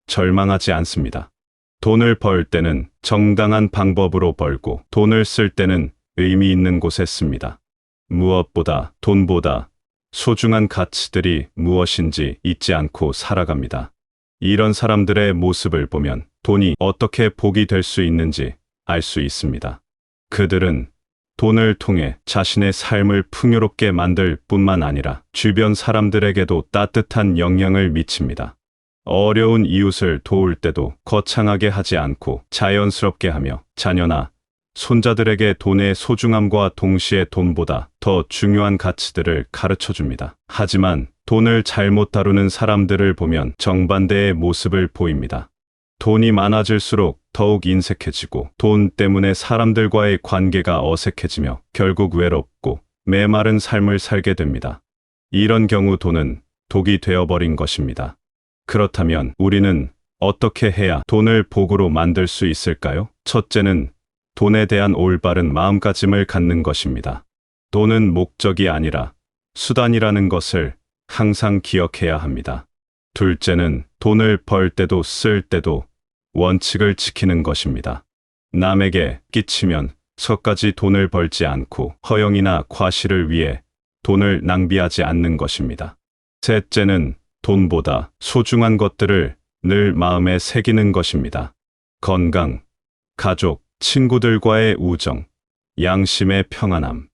절망하지 않습니다. 돈을 벌 때는 정당한 방법으로 벌고, 돈을 쓸 때는 의미 있는 곳에 씁니다. 무엇보다 돈보다 소중한 가치들이 무엇인지 잊지 않고 살아갑니다. 이런 사람들의 모습을 보면 돈이 어떻게 복이 될 수 있는지 알 수 있습니다. 그들은 돈을 통해 자신의 삶을 풍요롭게 만들 뿐만 아니라 주변 사람들에게도 따뜻한 영향을 미칩니다. 어려운 이웃을 도울 때도 거창하게 하지 않고 자연스럽게 하며 자녀나 손자들에게 돈의 소중함과 동시에 돈보다 더 중요한 가치들을 가르쳐 줍니다. 하지만 돈을 잘못 다루는 사람들을 보면 정반대의 모습을 보입니다. 돈이 많아질수록 더욱 인색해지고, 돈 때문에 사람들과의 관계가 어색해지며 결국 외롭고 메마른 삶을 살게 됩니다. 이런 경우 돈은 독이 되어버린 것입니다. 그렇다면 우리는 어떻게 해야 돈을 복으로 만들 수 있을까요? 첫째는 돈에 대한 올바른 마음가짐을 갖는 것입니다. 돈은 목적이 아니라 수단이라는 것을 항상 기억해야 합니다. 둘째는 돈을 벌 때도 쓸 때도 원칙을 지키는 것입니다. 남에게 끼치면 서까지 돈을 벌지 않고 허영이나 과시를 위해 돈을 낭비하지 않는 것입니다. 셋째는 돈보다 소중한 것들을 늘 마음에 새기는 것입니다. 건강, 가족, 친구들과의 우정, 양심의 평안함.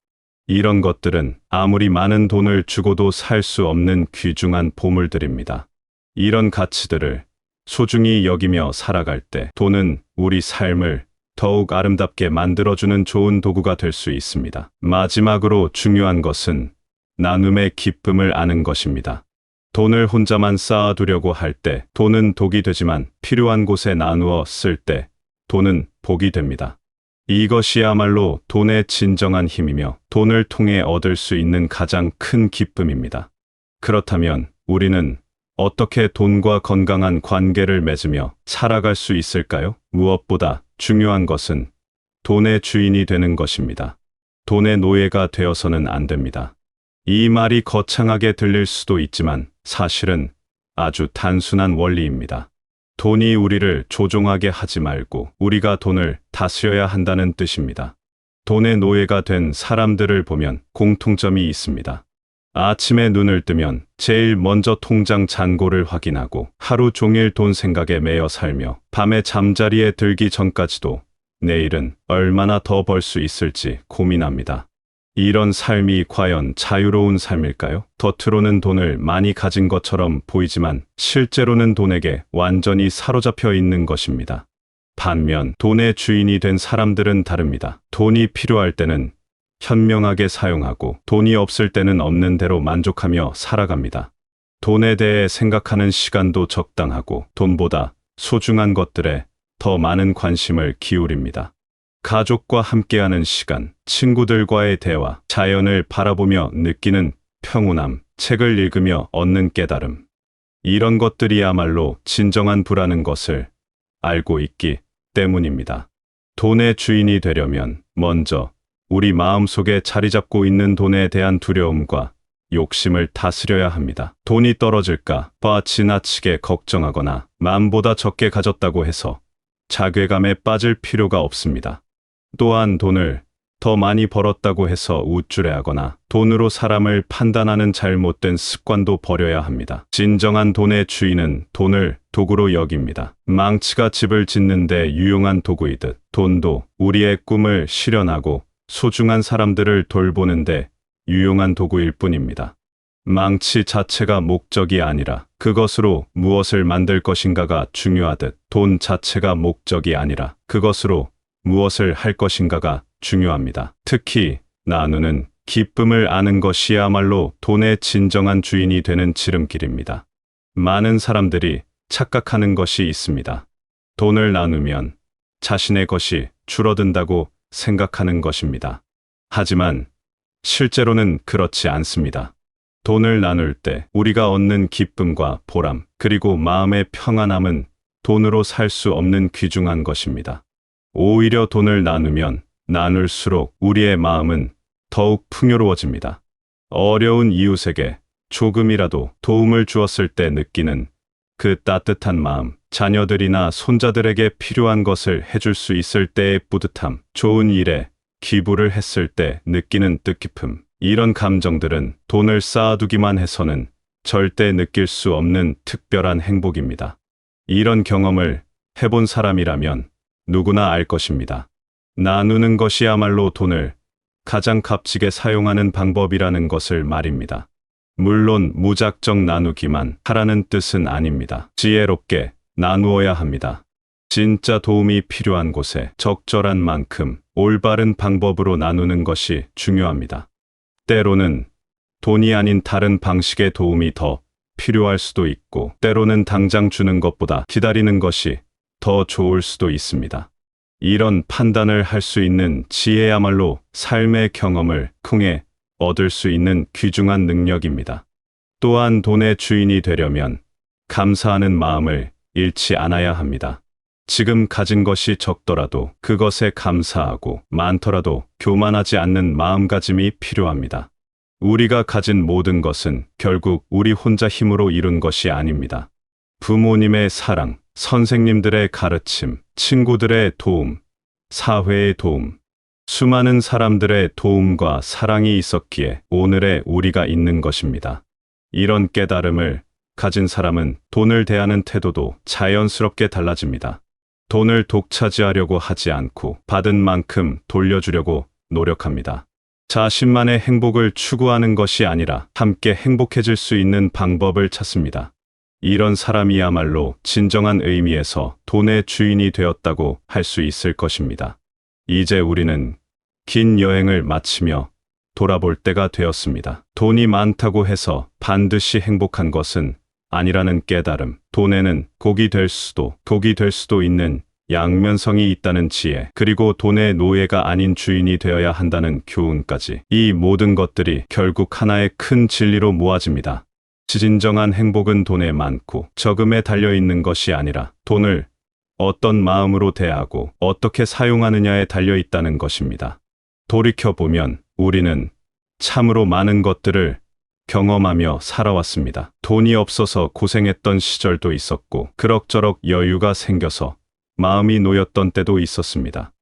이런 것들은 아무리 많은 돈을 주고도 살 수 없는 귀중한 보물들입니다. 이런 가치들을 소중히 여기며 살아갈 때 돈은 우리 삶을 더욱 아름답게 만들어주는 좋은 도구가 될 수 있습니다. 마지막으로 중요한 것은 나눔의 기쁨을 아는 것입니다. 돈을 혼자만 쌓아두려고 할 때 돈은 독이 되지만 필요한 곳에 나누어 쓸 때 돈은 복이 됩니다. 이것이야말로 돈의 진정한 힘이며 돈을 통해 얻을 수 있는 가장 큰 기쁨입니다. 그렇다면 우리는 어떻게 돈과 건강한 관계를 맺으며 살아갈 수 있을까요? 무엇보다 중요한 것은 돈의 주인이 되는 것입니다. 돈의 노예가 되어서는 안 됩니다. 이 말이 거창하게 들릴 수도 있지만 사실은 아주 단순한 원리입니다. 돈이 우리를 조종하게 하지 말고 우리가 돈을 다스려야 한다는 뜻입니다. 돈의 노예가 된 사람들을 보면 공통점이 있습니다. 아침에 눈을 뜨면 제일 먼저 통장 잔고를 확인하고 하루 종일 돈 생각에 매여 살며 밤에 잠자리에 들기 전까지도 내일은 얼마나 더 벌 수 있을지 고민합니다. 이런 삶이 과연 자유로운 삶일까요? 겉으로는 돈을 많이 가진 것처럼 보이지만 실제로는 돈에게 완전히 사로잡혀 있는 것입니다. 반면 돈의 주인이 된 사람들은 다릅니다. 돈이 필요할 때는 현명하게 사용하고 돈이 없을 때는 없는 대로 만족하며 살아갑니다. 돈에 대해 생각하는 시간도 적당하고 돈보다 소중한 것들에 더 많은 관심을 기울입니다. 가족과 함께하는 시간, 친구들과의 대화, 자연을 바라보며 느끼는 평온함, 책을 읽으며 얻는 깨달음. 이런 것들이야말로 진정한 부라는 것을 알고 있기 때문입니다. 돈의 주인이 되려면 먼저 우리 마음속에 자리 잡고 있는 돈에 대한 두려움과 욕심을 다스려야 합니다. 돈이 떨어질까 봐 지나치게 걱정하거나 남보다 적게 가졌다고 해서 자괴감에 빠질 필요가 없습니다. 또한 돈을 더 많이 벌었다고 해서 우쭐해하거나 돈으로 사람을 판단하는 잘못된 습관도 버려야 합니다. 진정한 돈의 주인은 돈을 도구로 여깁니다. 망치가 집을 짓는데 유용한 도구이듯 돈도 우리의 꿈을 실현하고 소중한 사람들을 돌보는데 유용한 도구일 뿐입니다. 망치 자체가 목적이 아니라 그것으로 무엇을 만들 것인가가 중요하듯 돈 자체가 목적이 아니라 그것으로 무엇을 할 것인가가 중요합니다. 특히 나누는 기쁨을 아는 것이야말로 돈의 진정한 주인이 되는 지름길입니다. 많은 사람들이 착각하는 것이 있습니다. 돈을 나누면 자신의 것이 줄어든다고 생각하는 것입니다. 하지만 실제로는 그렇지 않습니다. 돈을 나눌 때 우리가 얻는 기쁨과 보람, 그리고 마음의 평안함은 돈으로 살 수 없는 귀중한 것입니다. 오히려 돈을 나누면 나눌수록 우리의 마음은 더욱 풍요로워집니다. 어려운 이웃에게 조금이라도 도움을 주었을 때 느끼는 그 따뜻한 마음, 자녀들이나 손자들에게 필요한 것을 해줄 수 있을 때의 뿌듯함, 좋은 일에 기부를 했을 때 느끼는 뜻깊음, 이런 감정들은 돈을 쌓아두기만 해서는 절대 느낄 수 없는 특별한 행복입니다. 이런 경험을 해본 사람이라면 누구나 알 것입니다. 나누는 것이야말로 돈을 가장 값지게 사용하는 방법이라는 것을 말입니다. 물론 무작정 나누기만 하라는 뜻은 아닙니다. 지혜롭게 나누어야 합니다. 진짜 도움이 필요한 곳에 적절한 만큼 올바른 방법으로 나누는 것이 중요합니다. 때로는 돈이 아닌 다른 방식의 도움이 더 필요할 수도 있고, 때로는 당장 주는 것보다 기다리는 것이 더 좋을 수도 있습니다. 이런 판단을 할 수 있는 지혜야말로 삶의 경험을 통해 얻을 수 있는 귀중한 능력입니다. 또한 돈의 주인이 되려면 감사하는 마음을 잃지 않아야 합니다. 지금 가진 것이 적더라도 그것에 감사하고 많더라도 교만하지 않는 마음가짐이 필요합니다. 우리가 가진 모든 것은 결국 우리 혼자 힘으로 이룬 것이 아닙니다. 부모님의 사랑, 선생님들의 가르침, 친구들의 도움, 사회의 도움, 수많은 사람들의 도움과 사랑이 있었기에 오늘의 우리가 있는 것입니다. 이런 깨달음을 가진 사람은 돈을 대하는 태도도 자연스럽게 달라집니다. 돈을 독차지하려고 하지 않고 받은 만큼 돌려주려고 노력합니다. 자신만의 행복을 추구하는 것이 아니라 함께 행복해질 수 있는 방법을 찾습니다. 이런 사람이야말로 진정한 의미에서 돈의 주인이 되었다고 할 수 있을 것입니다. 이제 우리는 긴 여행을 마치며 돌아볼 때가 되었습니다. 돈이 많다고 해서 반드시 행복한 것은 아니라는 깨달음, 돈에는 곡이 될 수도 있는 양면성이 있다는 지혜, 그리고 돈의 노예가 아닌 주인이 되어야 한다는 교훈까지, 이 모든 것들이 결국 하나의 큰 진리로 모아집니다. 진정한 행복은 돈에 많고 적음에 달려있는 것이 아니라 돈을 어떤 마음으로 대하고 어떻게 사용하느냐에 달려있다는 것입니다. 돌이켜보면 우리는 참으로 많은 것들을 경험하며 살아왔습니다. 돈이 없어서 고생했던 시절도 있었고, 그럭저럭 여유가 생겨서 마음이 놓였던 때도 있었습니다.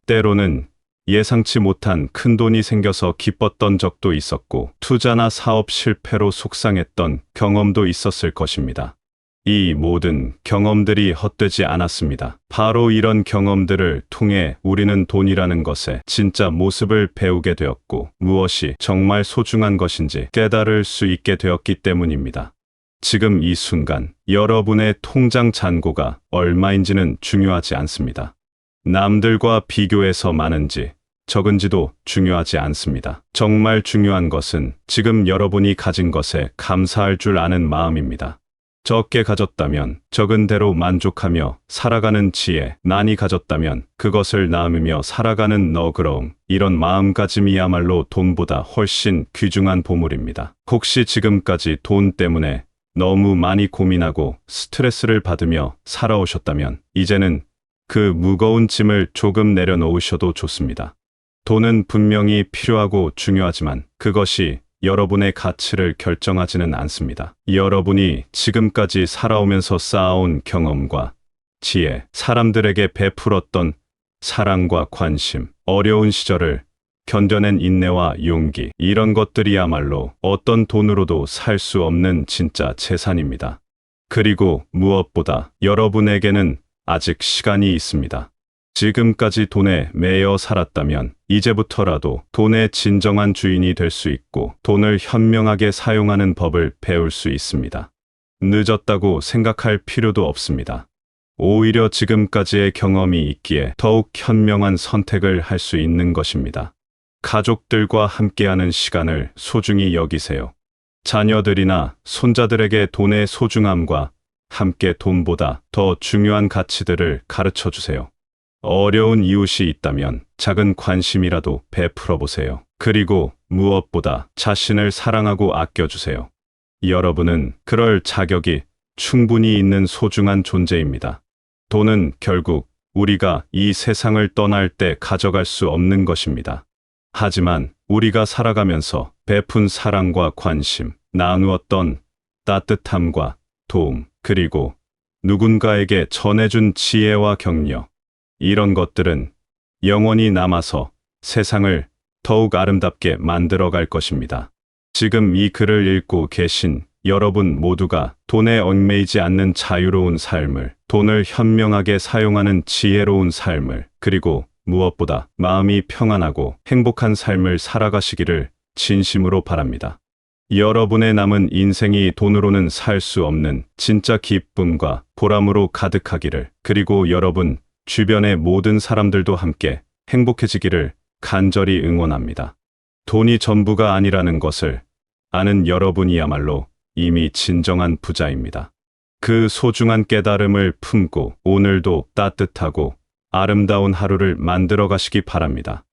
때로는 예상치 못한 큰 돈이 생겨서 기뻤던 적도 있었고, 투자나 사업 실패로 속상했던 경험도 있었을 것입니다. 이 모든 경험들이 헛되지 않았습니다. 바로 이런 경험들을 통해 우리는 돈이라는 것의 진짜 모습을 배우게 되었고, 무엇이 정말 소중한 것인지 깨달을 수 있게 되었기 때문입니다. 지금 이 순간 여러분의 통장 잔고가 얼마인지는 중요하지 않습니다. 남들과 비교해서 많은지 적은지도 중요하지 않습니다. 정말 중요한 것은 지금 여러분이 가진 것에 감사할 줄 아는 마음입니다. 적게 가졌다면 적은 대로 만족하며 살아가는 지혜, 많이 가졌다면 그것을 나누며 살아가는 너그러움, 이런 마음가짐이야말로 돈보다 훨씬 귀중한 보물입니다. 혹시 지금까지 돈 때문에 너무 많이 고민하고 스트레스를 받으며 살아오셨다면 이제는 그 무거운 짐을 조금 내려놓으셔도 좋습니다. 돈은 분명히 필요하고 중요하지만 그것이 여러분의 가치를 결정하지는 않습니다. 여러분이 지금까지 살아오면서 쌓아온 경험과 지혜, 사람들에게 베풀었던 사랑과 관심, 어려운 시절을 견뎌낸 인내와 용기, 이런 것들이야말로 어떤 돈으로도 살 수 없는 진짜 재산입니다. 그리고 무엇보다 여러분에게는 아직 시간이 있습니다. 지금까지 돈에 매여 살았다면 이제부터라도 돈의 진정한 주인이 될 수 있고 돈을 현명하게 사용하는 법을 배울 수 있습니다. 늦었다고 생각할 필요도 없습니다. 오히려 지금까지의 경험이 있기에 더욱 현명한 선택을 할 수 있는 것입니다. 가족들과 함께하는 시간을 소중히 여기세요. 자녀들이나 손자들에게 돈의 소중함과 함께 돈보다 더 중요한 가치들을 가르쳐 주세요. 어려운 이웃이 있다면 작은 관심이라도 베풀어 보세요. 그리고 무엇보다 자신을 사랑하고 아껴주세요. 여러분은 그럴 자격이 충분히 있는 소중한 존재입니다. 돈은 결국 우리가 이 세상을 떠날 때 가져갈 수 없는 것입니다. 하지만 우리가 살아가면서 베푼 사랑과 관심, 나누었던 따뜻함과 도움, 그리고 누군가에게 전해준 지혜와 격려, 이런 것들은 영원히 남아서 세상을 더욱 아름답게 만들어 갈 것입니다. 지금 이 글을 읽고 계신 여러분 모두가 돈에 얽매이지 않는 자유로운 삶을, 돈을 현명하게 사용하는 지혜로운 삶을, 그리고 무엇보다 마음이 평안하고 행복한 삶을 살아가시기를 진심으로 바랍니다. 여러분의 남은 인생이 돈으로는 살 수 없는 진짜 기쁨과 보람으로 가득하기를, 그리고 여러분 주변의 모든 사람들도 함께 행복해지기를 간절히 응원합니다. 돈이 전부가 아니라는 것을 아는 여러분이야말로 이미 진정한 부자입니다. 그 소중한 깨달음을 품고 오늘도 따뜻하고 아름다운 하루를 만들어 가시기 바랍니다.